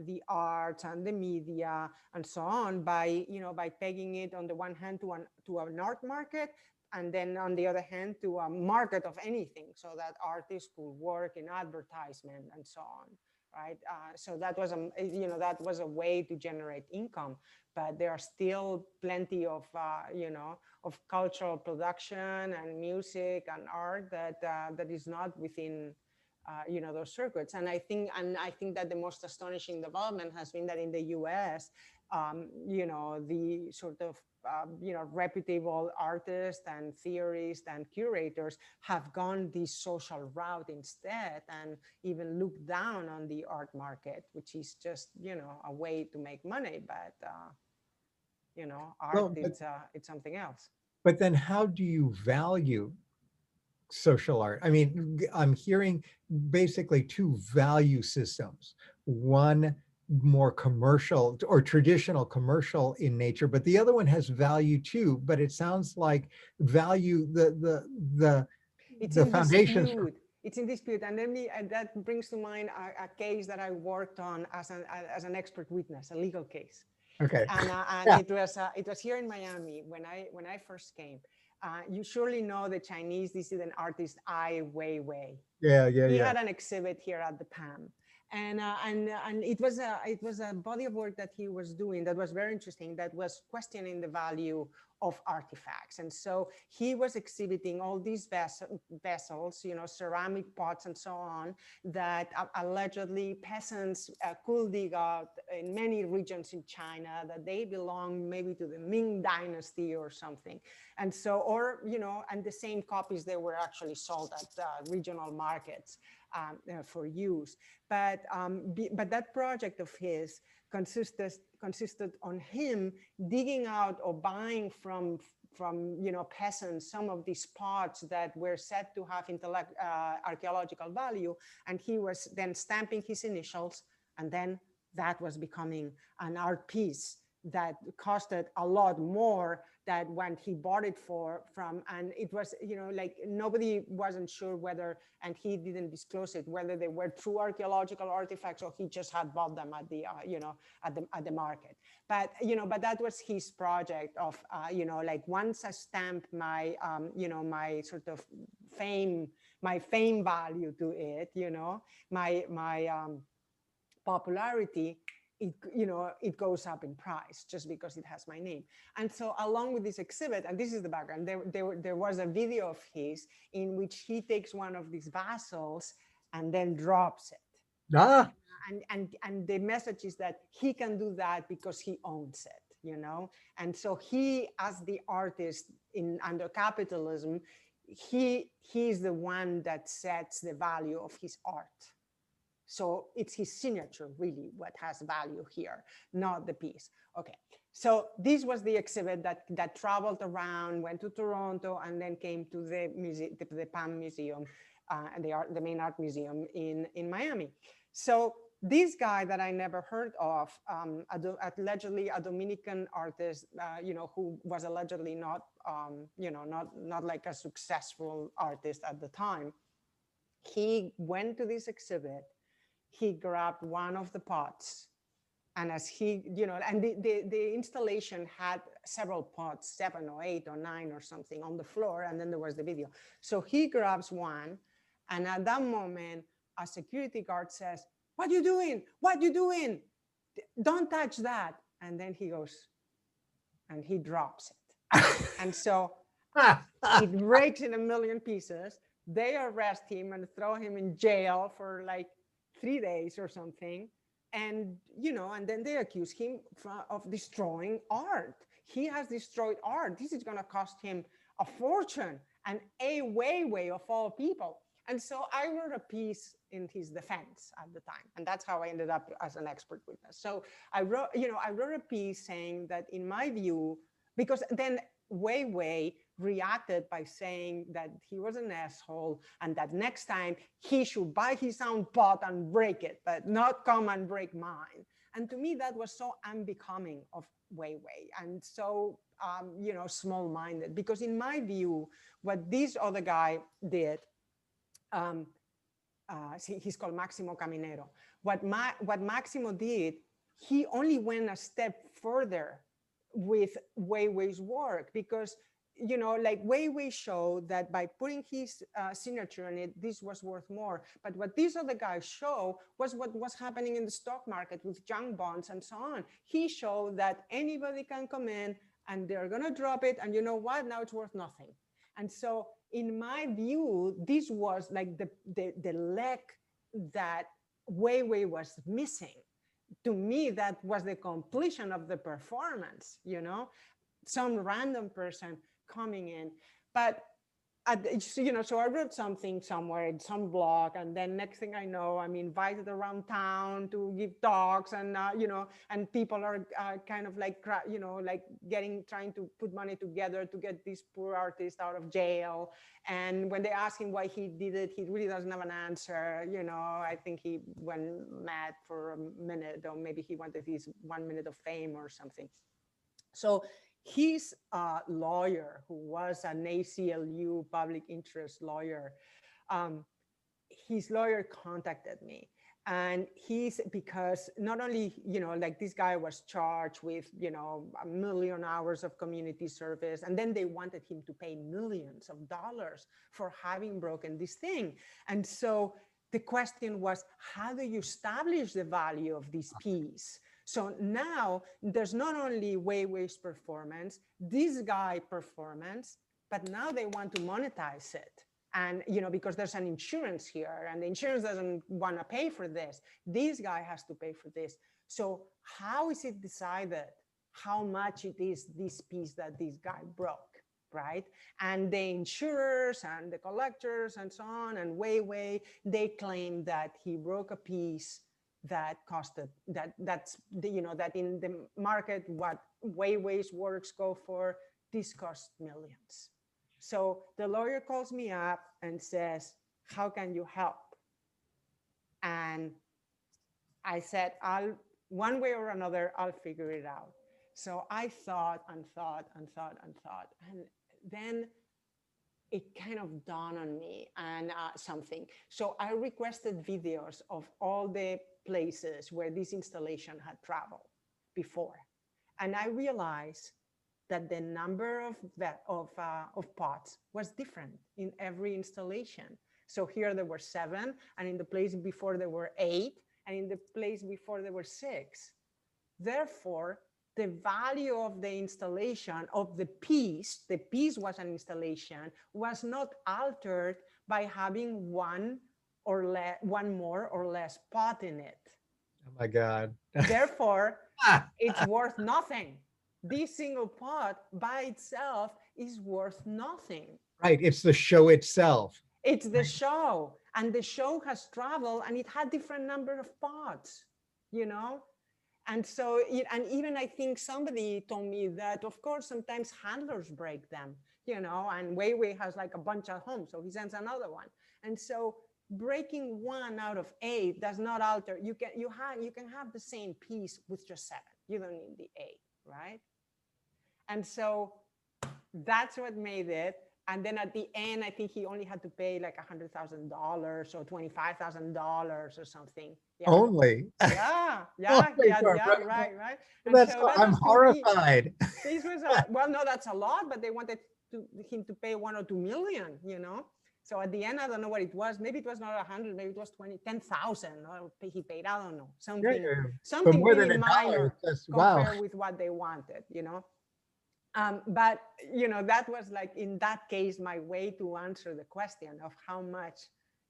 the arts and the media and so on by by pegging it on the one hand to an art market, and then on the other hand to a market of anything, so that artists could work in advertisement and so on. right? So that was that was a way to generate income, but there are still plenty of of cultural production and music and art that is not within those circuits. And I think that the most astonishing development has been that in the US, the sort of reputable artists and theorists and curators have gone this social route instead, and even looked down on the art market, which is just a way to make money. But art, Well, it's something else. but then how do you value social art? I mean, I'm hearing basically two value systems. One more commercial or traditional commercial in nature, but the other one has value too. But it sounds like value, It's the in foundations. dispute. It's in dispute, and that brings to mind a case that I worked on as an expert witness, a legal case. Okay. And Yeah. it was here in Miami when I first came. You surely know the Chinese dissident artist Ai Weiwei. Yeah. He Yeah. had an exhibit here at the PAM, and it was a body of work that he was doing that was very interesting, that was questioning the value of artifacts. And so he was exhibiting all these vessels, ceramic pots and so on, that allegedly peasants could dig out in many regions in China, that they belong maybe to the Ming dynasty or something. And so, and the same copies, they were actually sold at regional markets for use. But that project of his consisted on him digging out or buying from peasants some of these pots that were said to have archaeological value, and he was then stamping his initials, and then that was becoming an art piece that costed a lot more than when he bought it from. And it was like nobody wasn't sure whether, and he didn't disclose it, whether they were true archaeological artifacts or he just had bought them at the at the market. But but that was his project of like, once I stamp my my sort of fame, my fame value to it, my popularity, it goes up in price just because it has my name. And so along with this exhibit, and this is the background, there was a video of his in which he takes one of these vassals and then drops it. Ah. And the message is that he can do that because he owns it, And so he, as the artist under capitalism, he's the one that sets the value of his art. So it's his signature, really, what has value here, not the piece. Okay, so this was the exhibit that traveled around, went to Toronto, and then came to the PAM Museum, and the main art museum in Miami. So this guy that I never heard of, allegedly a Dominican artist, who was allegedly not like a successful artist at the time, he went to this exhibit. He grabbed one of the pots, and as he, and the installation had several pots, 7 or 8 or 9 or something on the floor, and then there was the video. So he grabs one, and at that moment, a security guard says, "What are you doing? What are you doing? Don't touch that." And then he goes, and he drops it. And so it breaks in a million pieces. They arrest him and throw him in jail for like 3 days or something. And, and then they accuse him of destroying art. He has destroyed art. This is going to cost him a fortune, and Ai Weiwei of all people. And so I wrote a piece in his defense at the time. And that's how I ended up as an expert witness. So I wrote a piece saying that, in my view, because then Weiwei reacted by saying that he was an asshole, and that next time he should buy his own pot and break it, but not come and break mine. And to me, that was so unbecoming of Weiwei, and so small-minded, because in my view, what this other guy did, he's called Maximo Caminero. What Maximo did, he only went a step further with Weiwei's work, because you know, like Weiwei showed that by putting his signature on it, this was worth more. But what these other guys show was what was happening in the stock market with junk bonds and so on. He showed that anybody can come in and they're going to drop it. And you know what? Now it's worth nothing. And so in my view, this was like the leg that Weiwei was missing. To me, that was the completion of the performance, you know, some random person coming in. But you know, so I wrote something somewhere in some blog, and then next thing I know, I'm invited around town to give talks, and you know, and people are kind of like, you know, like trying to put money together to get this poor artist out of jail. And when they ask him why he did it, he really doesn't have an answer. You know, I think he went mad for a minute, or maybe he wanted his 1 minute of fame or something. So his lawyer, who was an ACLU public interest lawyer, his lawyer contacted me. And because not only, you know, like this guy was charged with, you know, 1 million hours of community service, and then they wanted him to pay millions of dollars for having broken this thing. And so the question was, how do you establish the value of this piece? So now there's not only Weiwei's performance, this guy performance, but now they want to monetize it. And, you know, because there's an insurance here, and the insurance doesn't want to pay for this. This guy has to pay for this. So how is it decided how much it is this piece that this guy broke, right? And the insurers and the collectors and so on, and Weiwei, they claim that he broke a piece that costed, that's you know, that in the market, what Weiwei's works go for, this cost millions. So the lawyer calls me up and says, how can you help? And I said, one way or another, I'll figure it out. So I thought and thought and thought and thought. And then it kind of dawned on me and something. So I requested videos of all the places where this installation had traveled before. And I realized that the number of pots was different in every installation. So here there were 7, and in the place before there were 8, and in the place before there were 6. Therefore, the value of the installation of the piece was an installation, was not altered by having one more or less pot in it. Oh my God. Therefore, it's worth nothing. This single pot by itself is worth nothing. Right, it's the show itself. It's the show, and the show has traveled, and it had different number of pots, you know? And so, and even I think somebody told me that, of course, sometimes handlers break them, you know, and Weiwei has like a bunch at home, so he sends another one. And so breaking 1 out of 8 does not alter. You can have the same piece with just 7. You don't need the 8, right? And so that's what made it. And then at the end, I think he only had to pay like $100,000 or $25,000 or something. Yeah. Only. Yeah, right. And That's, so that I'm was horrified. this was well, no, that's a lot, but they wanted him to pay 1 or 2 million, you know. So at the end, I don't know what it was. Maybe it was not 100, maybe it was 10,000. He paid, I don't know, something, something really minor compared with what they wanted, you know. But, you know, that was like, in that case, my way to answer the question of how much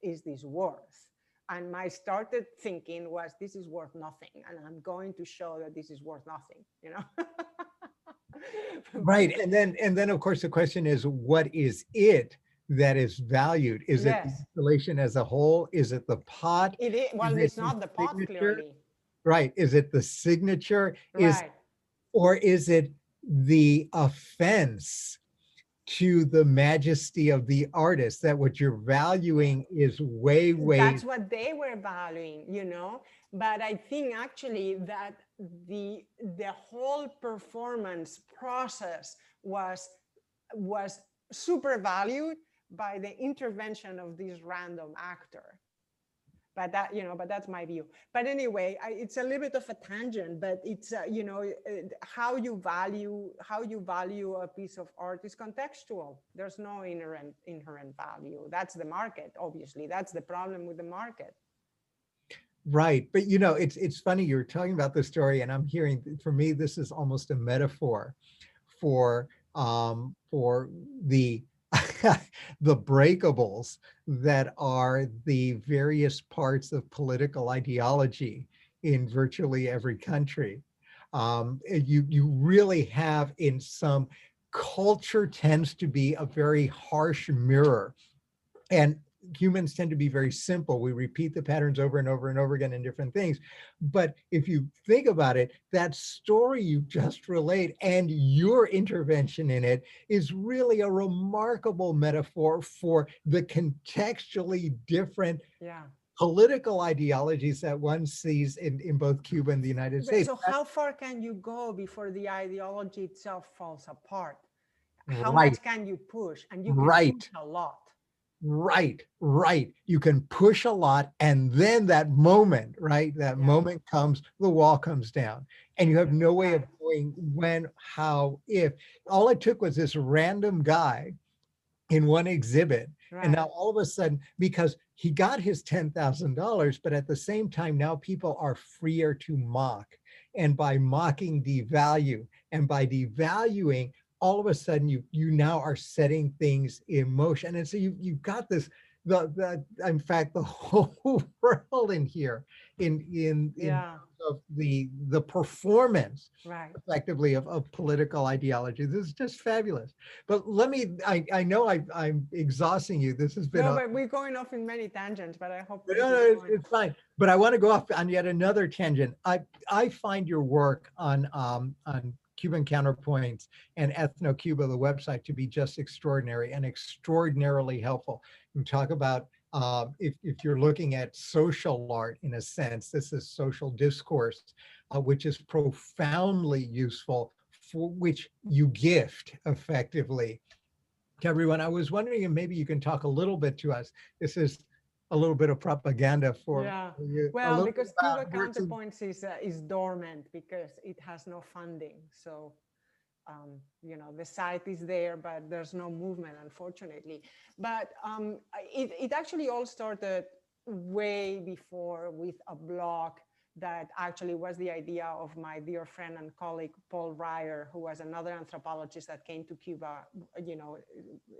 is this worth? And my started thinking was, this is worth nothing. And I'm going to show that this is worth nothing, you know? Right. And then, of course, the question is, what is it that is valued? Is it the installation as a whole? Is it the pot? It is, well, it's not the pot, clearly. Right. Is it the signature? Right. Or is it the offense to the majesty of the artist, that what you're valuing is way that's what they were valuing, you know? But I think actually that the whole performance process was super valued by the intervention of this random actor. but that, but that's my view. But anyway, it's a little bit of a tangent, but it's, how you value a piece of art is contextual. There's no inherent value. That's the market, obviously. That's the problem with the market. Right. But it's funny, you're talking about this story, and I'm hearing, for me, this is almost a metaphor for the the breakables that are the various parts of political ideology in virtually every country. You really have, in some, culture tends to be a very harsh mirror, and humans tend to be very simple. We repeat the patterns over and over and over again in different things. But if you think about it, that story you just relayed and your intervention in it is really a remarkable metaphor for the contextually different political ideologies that one sees in both Cuba and the United States. So how far can you go before the ideology itself falls apart? How Right. much can you push? And you can push a lot. Right. You can push a lot, and then that moment, right? That moment comes, the wall comes down, and you have no way of knowing when, how, if. All it took was this random guy in one exhibit. And now all of a sudden, because he got his $10,000, but at the same time, now people are freer to mock. And by mocking, devalue. And by devaluing, all of a sudden you now are setting things in motion. And so you've got this, in fact, the whole world in here in terms of the performance, effectively, of political ideology. This is just fabulous. But I know I'm exhausting you. This has been but we're going off in many tangents, but I hope it's fine. But I want to go off on yet another tangent. I find your work on Cuban counterpoints and Ethno-Cuba, the website, to be just extraordinary and extraordinarily helpful. You talk about, if you're looking at social art, in a sense, this is social discourse, which is profoundly useful, for which you gift effectively to everyone. I was wondering if maybe you can talk a little bit to us. This is a little bit of propaganda for you. Well, because Cuba Counterpoints is dormant because it has no funding. So, the site is there, but there's no movement, unfortunately. But it actually all started way before with a blog that actually was the idea of my dear friend and colleague, Paul Ryer, who was another anthropologist that came to Cuba.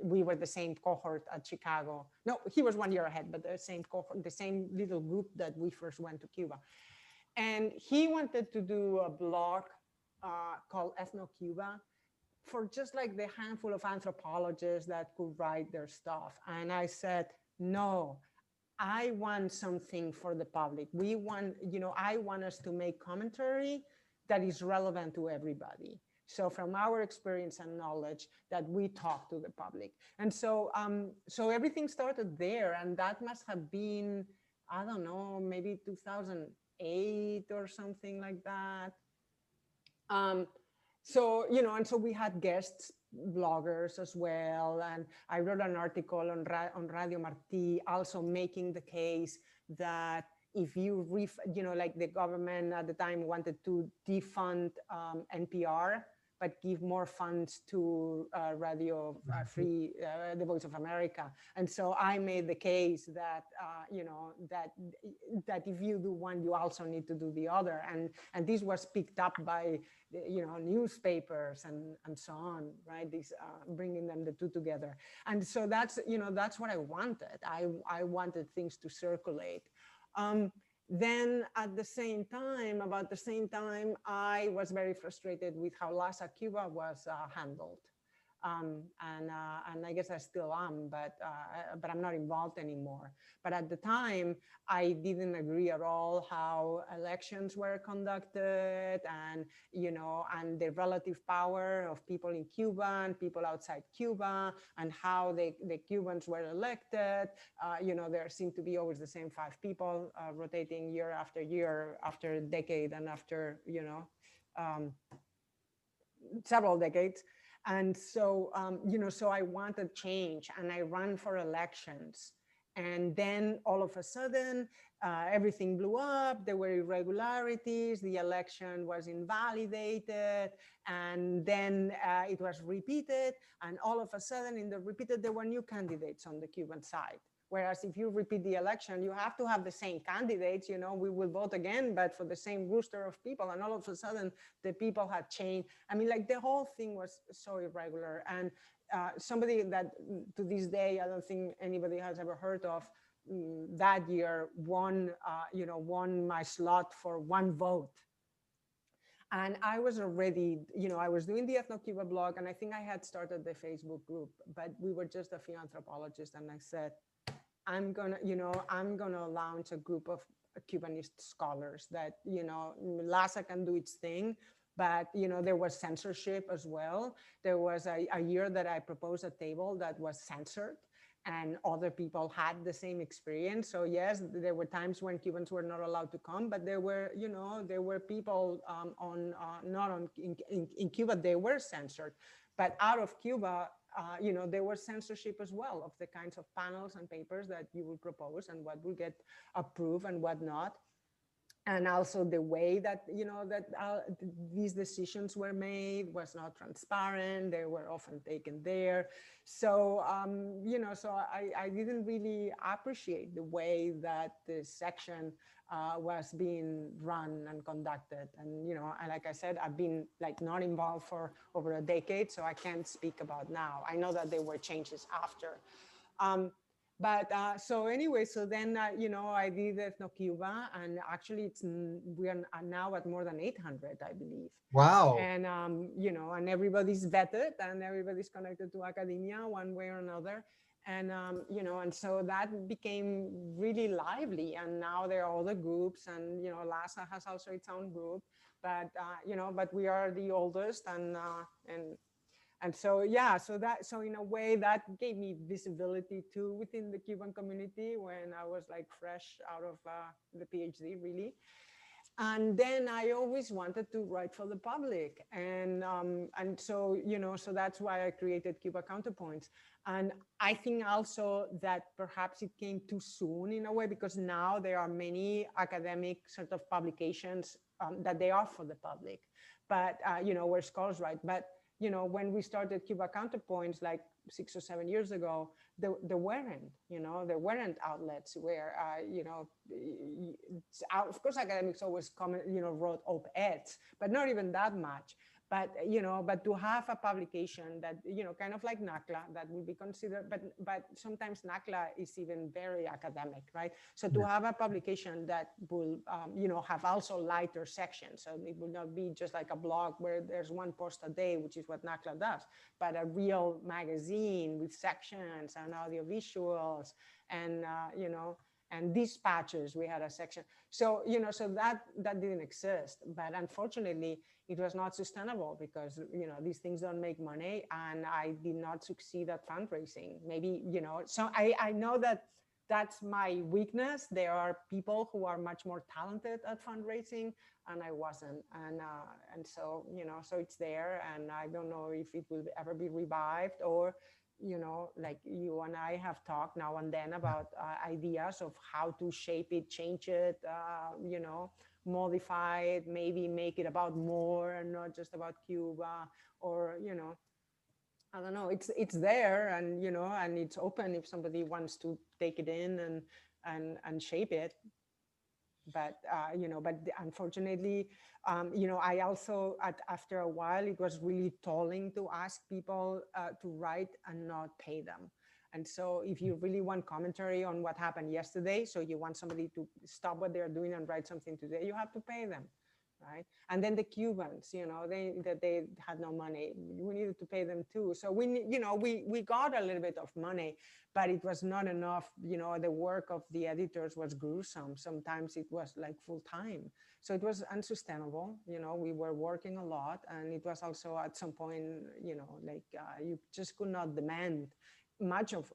We were the same cohort at Chicago. No, he was 1 year ahead, but the same cohort, the same little group that we first went to Cuba. And he wanted to do a blog called Ethno-Cuba for just like the handful of anthropologists that could write their stuff. And I said, no, I want something for the public. We want, I want us to make commentary that is relevant to everybody. So from our experience and knowledge, that we talk to the public. And so, so everything started there, and that must have been, I don't know, maybe 2008 or something like that. So, and so we had guests, bloggers as well. And I wrote an article on Radio Martí, also making the case that if you, like the government at the time wanted to defund NPR, but give more funds to Radio Free, the Voice of America. And so I made the case that, that if you do one, you also need to do the other. And this was picked up by, newspapers and so on, right? These bringing them the two together. And so that's, that's what I wanted. I wanted things to circulate. Then at the same time, about the same time, I was very frustrated with how LASA Cuba was handled. And I guess I still am, but I'm not involved anymore. But at the time, I didn't agree at all how elections were conducted, and and the relative power of people in Cuba and people outside Cuba, and how the Cubans were elected. There seemed to be always the same 5 people rotating year after year, after a decade, and after several decades. And so, so I wanted change, and I ran for elections. And then all of a sudden, everything blew up. There were irregularities. The election was invalidated. And then it was repeated. And all of a sudden, in the repeated, there were new candidates on the Cuban side. Whereas if you repeat the election, you have to have the same candidates, we will vote again, but for the same roster of people. And all of a sudden, the people had changed. I mean, like the whole thing was so irregular. And somebody that to this day, I don't think anybody has ever heard of, that year won my slot for one vote. And I was already, I was doing the Ethno-Cuba blog, and I think I had started the Facebook group, but we were just a few anthropologists. And I said, I'm gonna launch a group of Cubanist scholars that, LASA can do its thing, but, there was censorship as well. There was a year that I proposed a table that was censored, and other people had the same experience. So yes, there were times when Cubans were not allowed to come, but there were, there were people in Cuba, they were censored, but out of Cuba, there was censorship as well of the kinds of panels and papers that you would propose and what would get approved and what not. And also the way that, these decisions were made was not transparent. They were often taken there. So, so I didn't really appreciate the way that the section was being run and conducted. And, and like I said, I've been not involved for over a decade, so I can't speak about now. I know that there were changes after. So anyway, so then, I did Ethno-Cuba, and actually we are now at more than 800, I believe. Wow. And, and everybody's vetted and everybody's connected to academia one way or another. And, and so that became really lively. And now there are other groups, and, LASA has also its own group, but, but we are the oldest, and so, yeah, so in a way that gave me visibility too within the Cuban community when I was fresh out of the PhD, really. And then I always wanted to write for the public. And so, so that's why I created Cuba Counterpoints. And I think also that perhaps it came too soon in a way, because now there are many academic sort of publications that they are for the public, but, where scholars write. But when we started Cuba Counterpoints 6 or 7 years ago, there weren't outlets where, of course, academics always wrote op-eds, but not even that much. But, but to have a publication that, kind of like NACLA, that would be considered, but sometimes NACLA is even very academic, right? So to have a publication that will, have also lighter sections. So it will not be just like a blog where there's one post a day, which is what NACLA does, but a real magazine with sections and audio visuals and, and dispatches, we had a section. So, so that didn't exist, but unfortunately, it was not sustainable because, these things don't make money, and I did not succeed at fundraising. Maybe, so I know that that's my weakness. There are people who are much more talented at fundraising, and I wasn't. And so, so it's there, and I don't know if it will ever be revived, or, like you and I have talked now and then about ideas of how to shape it, change it, modify it, maybe make it about more and not just about Cuba, or, I don't know, it's there, and, and it's open if somebody wants to take it in and shape it. But, but unfortunately, I also, after a while, it was really tolling to ask people to write and not pay them. And so if you really want commentary on what happened yesterday, so you want somebody to stop what they're doing and write something today, you have to pay them, right? And then the Cubans, they had no money. We needed to pay them too. So we got a little bit of money, but it was not enough. The work of the editors was gruesome. Sometimes it was full time. So it was unsustainable. We were working a lot, and it was also at some point, you just could not demand much of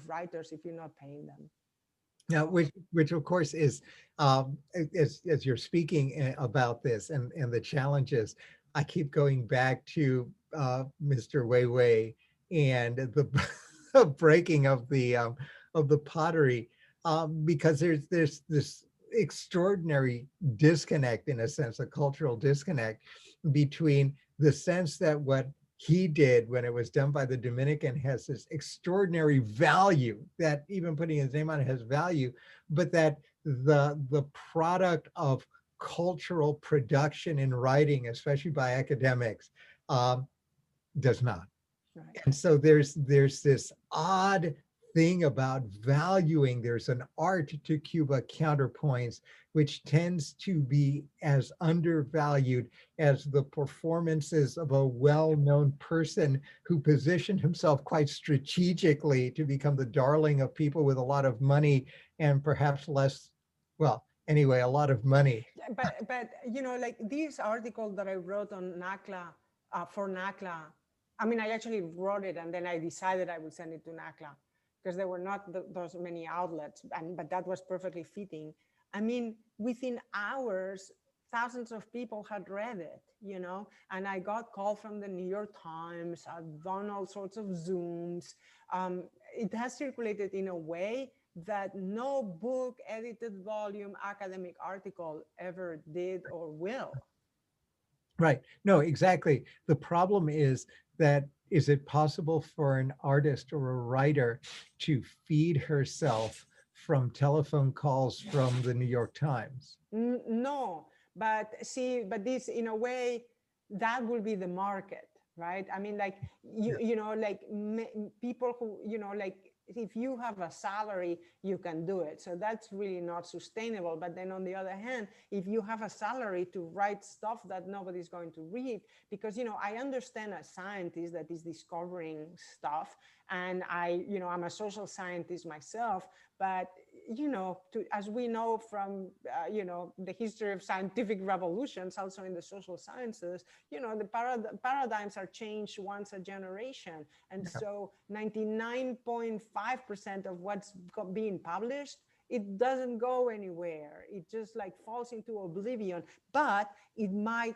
writers if you're not paying them. Now, which of course is, as you're speaking about this and the challenges, I keep going back to Mr. Weiwei and the breaking of the of the pottery, because there's this extraordinary disconnect, in a sense, a cultural disconnect between the sense that what he did when it was done by the Dominican has this extraordinary value, that even putting his name on it has value, but that the product of cultural production in writing, especially by academics, does not. Right. And so there's this odd thing about valuing. There's an art to Cuba counterpoints, which tends to be as undervalued as the performances of a well-known person who positioned himself quite strategically to become the darling of people with a lot of money and perhaps less, well, anyway, a lot of money. But you know, like this article that I wrote on NACLA, for NACLA, I mean, I actually wrote it and then I decided I would send it to NACLA because there were not those many outlets, but that was perfectly fitting. I mean, within hours, thousands of people had read it, you know, and I got called from the New York Times. I've done all sorts of Zooms. It has circulated in a way that no book, edited volume, academic article ever did or will. Right. No, exactly. The problem is that, is it possible for an artist or a writer to feed herself from telephone calls from the New York Times? No, but see, but this in a way, that will be the market, right? I mean, like you know, like people who, you know, like if you have a salary, you can do it. So that's really not sustainable. But then on the other hand, if you have a salary to write stuff that nobody's going to read, because, you know, I understand a scientist that is discovering stuff, and you know, I'm a social scientist myself, but you know, as we know from, you know, the history of scientific revolutions, also in the social sciences, you know, the paradigms are changed once a generation. And so 99.5% of what's being published, it doesn't go anywhere. It just like falls into oblivion, but it might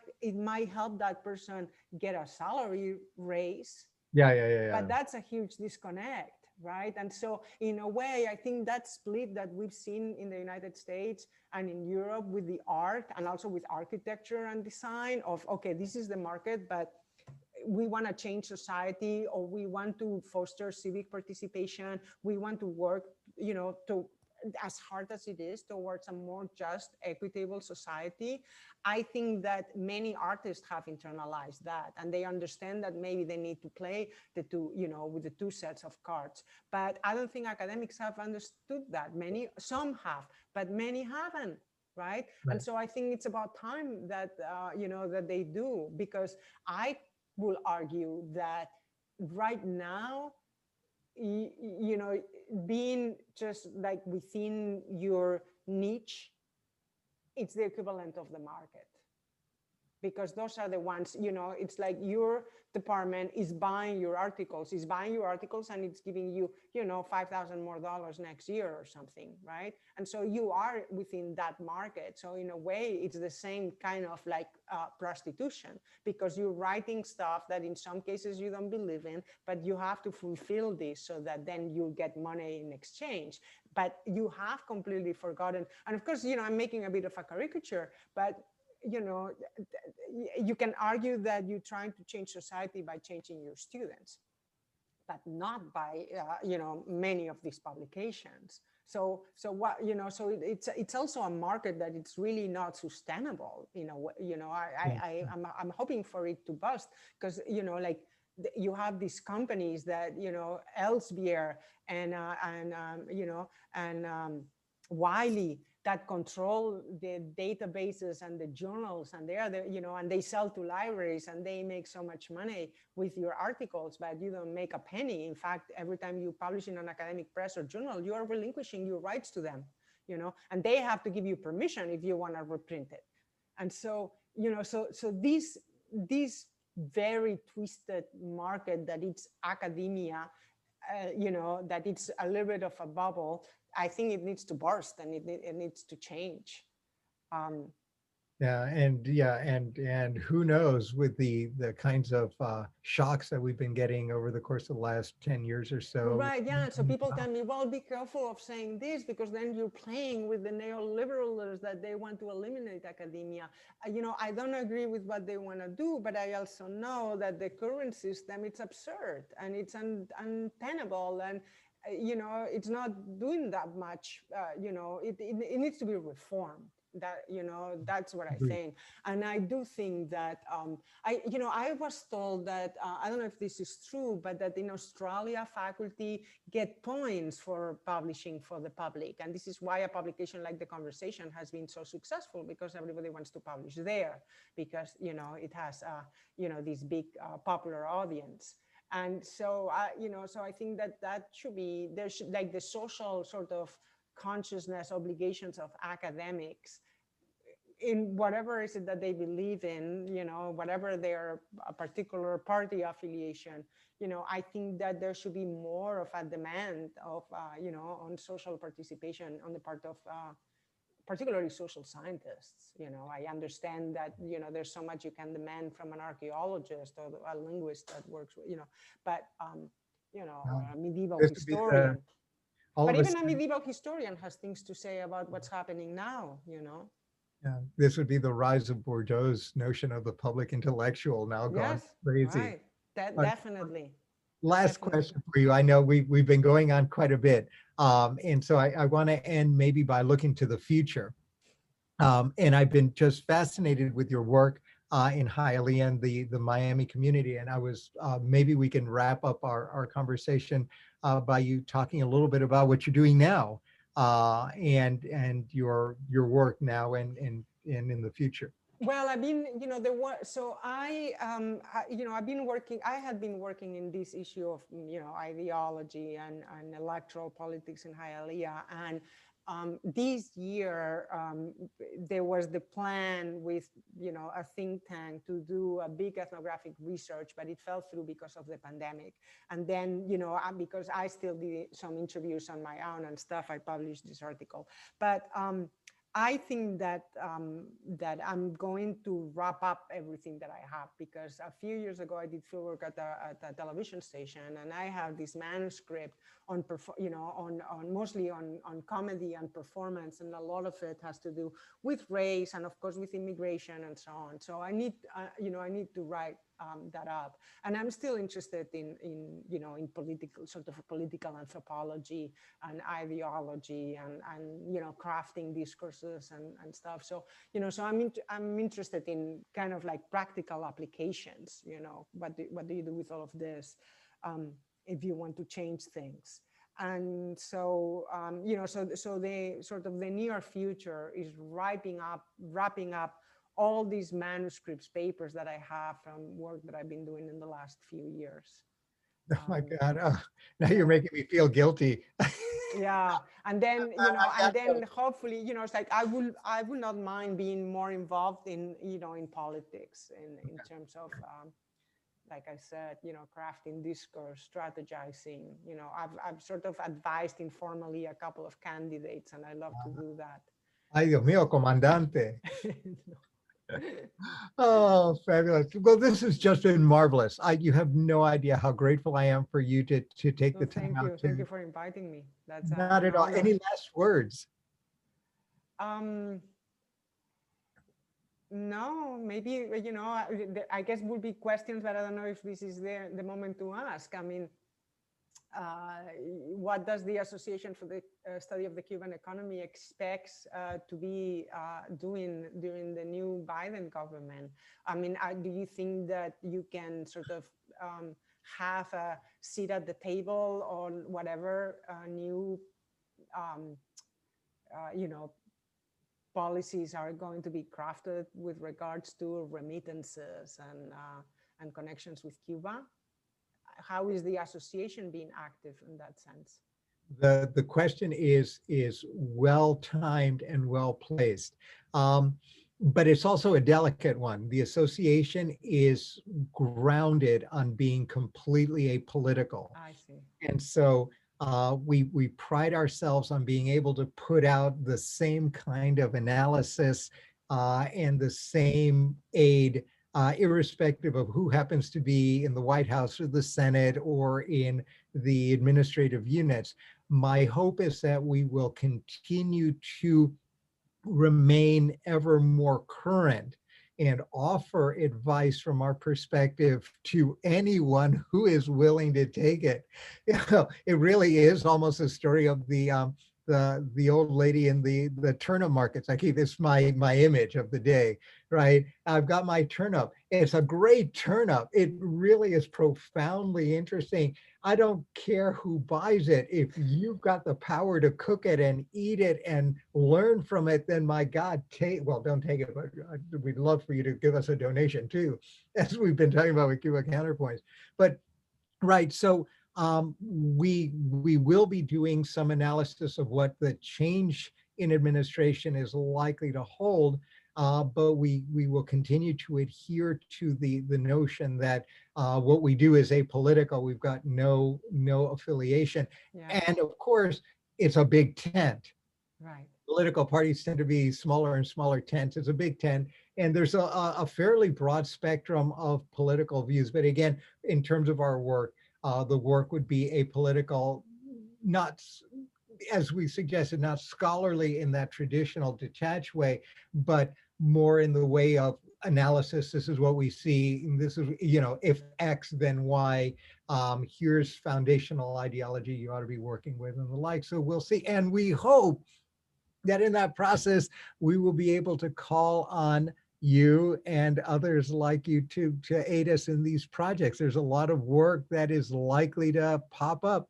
help that person get a salary raise. Yeah. But that's a huge disconnect, right? And so in a way, I think that split that we've seen in the United States and in Europe with the art and also with architecture and design of, okay, this is the market, but we want to change society, or we want to foster civic participation. We want to work, you know, to as hard as it is towards a more just, equitable society. I think that many artists have internalized that, and they understand that maybe they need to play the two, you know, with the two sets of cards. But I don't think academics have understood that. Some have, but many haven't. Right? And so I think it's about time that, you know, that they do, because I will argue that right now, you know, being just like within your niche, it's the equivalent of the market, because those are the ones, you know, it's like your department is buying your articles, and it's giving you, you know, $5,000 more next year or something, right? And so you are within that market. So in a way, it's the same kind of like prostitution, because you're writing stuff that in some cases you don't believe in, but you have to fulfill this so that then you'll get money in exchange. But you have completely forgotten. And of course, you know, I'm making a bit of a caricature, but you know, you can argue that you're trying to change society by changing your students, but not by, you know, many of these publications. So what, you know, so it's also a market that it's really not sustainable. You know, I'm hoping for it to bust, because, you know, like you have these companies that, you know, Elsevier and you know, and Wiley, that control the databases and the journals, and they are the, you know, and they sell to libraries, and they make so much money with your articles, but you don't make a penny. In fact, every time you publish in an academic press or journal, you are relinquishing your rights to them, you know, and they have to give you permission if you want to reprint it. And so, you know, so this very twisted market that it's academia, you know, that it's a little bit of a bubble. I think it needs to burst, and it needs to change. And who knows with the kinds of shocks that we've been getting over the course of the last 10 years or so. Right, yeah. So people tell me, well, be careful of saying this because then you're playing with the neoliberals that they want to eliminate academia. I don't agree with what they want to do, but I also know that the current system, it's absurd and it's untenable and, it's not doing that much. It needs to be reformed. That's what I Agreed. think. And I do think that I was told that I don't know if this is true, but that in Australia, faculty get points for publishing for the public, and this is why a publication like The Conversation has been so successful because everybody wants to publish there because it has this big popular audience. And so so I think that should be there should like the social sort of consciousness obligations of academics in whatever is it that they believe in, whatever their particular party affiliation, I think that there should be more of a demand of, on social participation on the part of particularly social scientists. I understand that, there's so much you can demand from an archaeologist or a linguist that works, but, or a medieval This would be historian. all But of us. even a medieval historian has things to say about what's happening now, This would be the rise of Bordeaux's notion of the public intellectual now gone Yes, crazy. right. That Uh, definitely, Last definitely. question for you. I know we've been going on quite a bit. And so I want to end maybe by looking to the future. And I've been just fascinated with your work in Hialeah and the Miami community. And I was, maybe we can wrap up our conversation by you talking a little bit about what you're doing now and your work now and in the future. Well, I've been, there was, so I've been working, I had been working in this issue of, ideology and electoral politics in Hialeah. And this year, there was the plan with, a think tank to do a big ethnographic research, but it fell through because of the pandemic. And then, because I still did some interviews on my own and stuff, I published this article. But I think that that I'm going to wrap up everything that I have because a few years ago I did fieldwork at a television station, and I have this manuscript on on mostly on comedy and performance, and a lot of it has to do with race and of course with immigration and so on. So I need I need to write that up, and I'm still interested in political sort of political anthropology and ideology and crafting discourses and stuff. So so I'm interested in kind of like practical applications. What do you do with all of this if you want to change things? And so so the sort of the near future is wrapping up all these manuscripts, papers that I have from work that I've been doing in the last few years. Oh my God. Now you're making me feel guilty. Yeah, and then I and got then hopefully it's like I will not mind being more involved in in politics in terms of like I said, crafting discourse, strategizing. I've sort of advised informally a couple of candidates, and I love to do that. Ay, Dios mío, comandante. No. Oh, fabulous. Well, this has just been marvelous. You have no idea how grateful I am for you to take No, the time thank out you. Thank to, you for inviting me. That's not an at all. honor. Any last words? No, maybe, I guess would be questions, but I don't know if this is the moment to ask. I mean, what does the Association for the Study of the Cuban Economy expects to be doing during the new Biden government? I mean, do you think that you can sort of have a seat at the table on whatever new, policies are going to be crafted with regards to remittances and connections with Cuba? How is the association being active in that sense? The question is well timed and well placed. But it's also a delicate one. The association is grounded on being completely apolitical. I see. And so we pride ourselves on being able to put out the same kind of analysis and the same aid, irrespective of who happens to be in the White House or the Senate or in the administrative units. My hope is that we will continue to remain ever more current and offer advice from our perspective to anyone who is willing to take it. You know, it really is almost a story of the old lady in the turnip markets. I keep this my image of the day, right? I've got my turnip. It's a great turnip. It really is profoundly interesting. I don't care who buys it. If you've got the power to cook it and eat it and learn from it, then my God, don't take it, but we'd love for you to give us a donation too, as we've been talking about with Cuba Counterpoints. But right, so we will be doing some analysis of what the change in administration is likely to hold, but we will continue to adhere to the notion that what we do is apolitical. We've got no affiliation, Yeah, and of course, it's a big tent. right. Political parties tend to be smaller and smaller tents. It's a big tent, and there's a fairly broad spectrum of political views. But again, in terms of our work, the work would be apolitical, not, as we suggested, not scholarly in that traditional detached way, but more in the way of analysis. This is what we see. This is, if X, then Y. Here's foundational ideology you ought to be working with and the like. So we'll see. And we hope that in that process, we will be able to call on you and others like you to aid us in these projects. There's a lot of work that is likely to pop up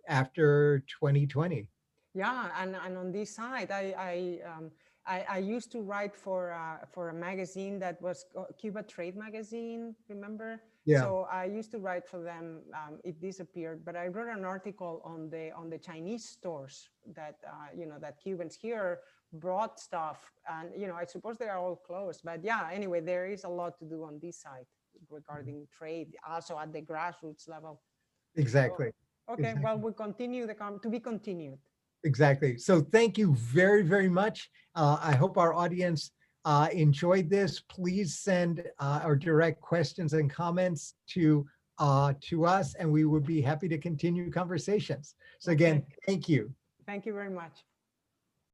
after 2020. Yeah, and on this side, I used to write for a magazine that was Cuba Trade Magazine, remember? Yeah. So I used to write for them. It disappeared, but I wrote an article on the Chinese stores that that Cubans here brought stuff, and I suppose they are all closed. But yeah, anyway, there is a lot to do on this side regarding trade, also at the grassroots level. So, Exactly. okay, well, Exactly. we continue to be continued. Exactly. So thank you very, very much. I hope our audience enjoyed this. Please send our direct questions and comments to us, and we would be happy to continue conversations. So again, Okay. thank you. Thank you very much.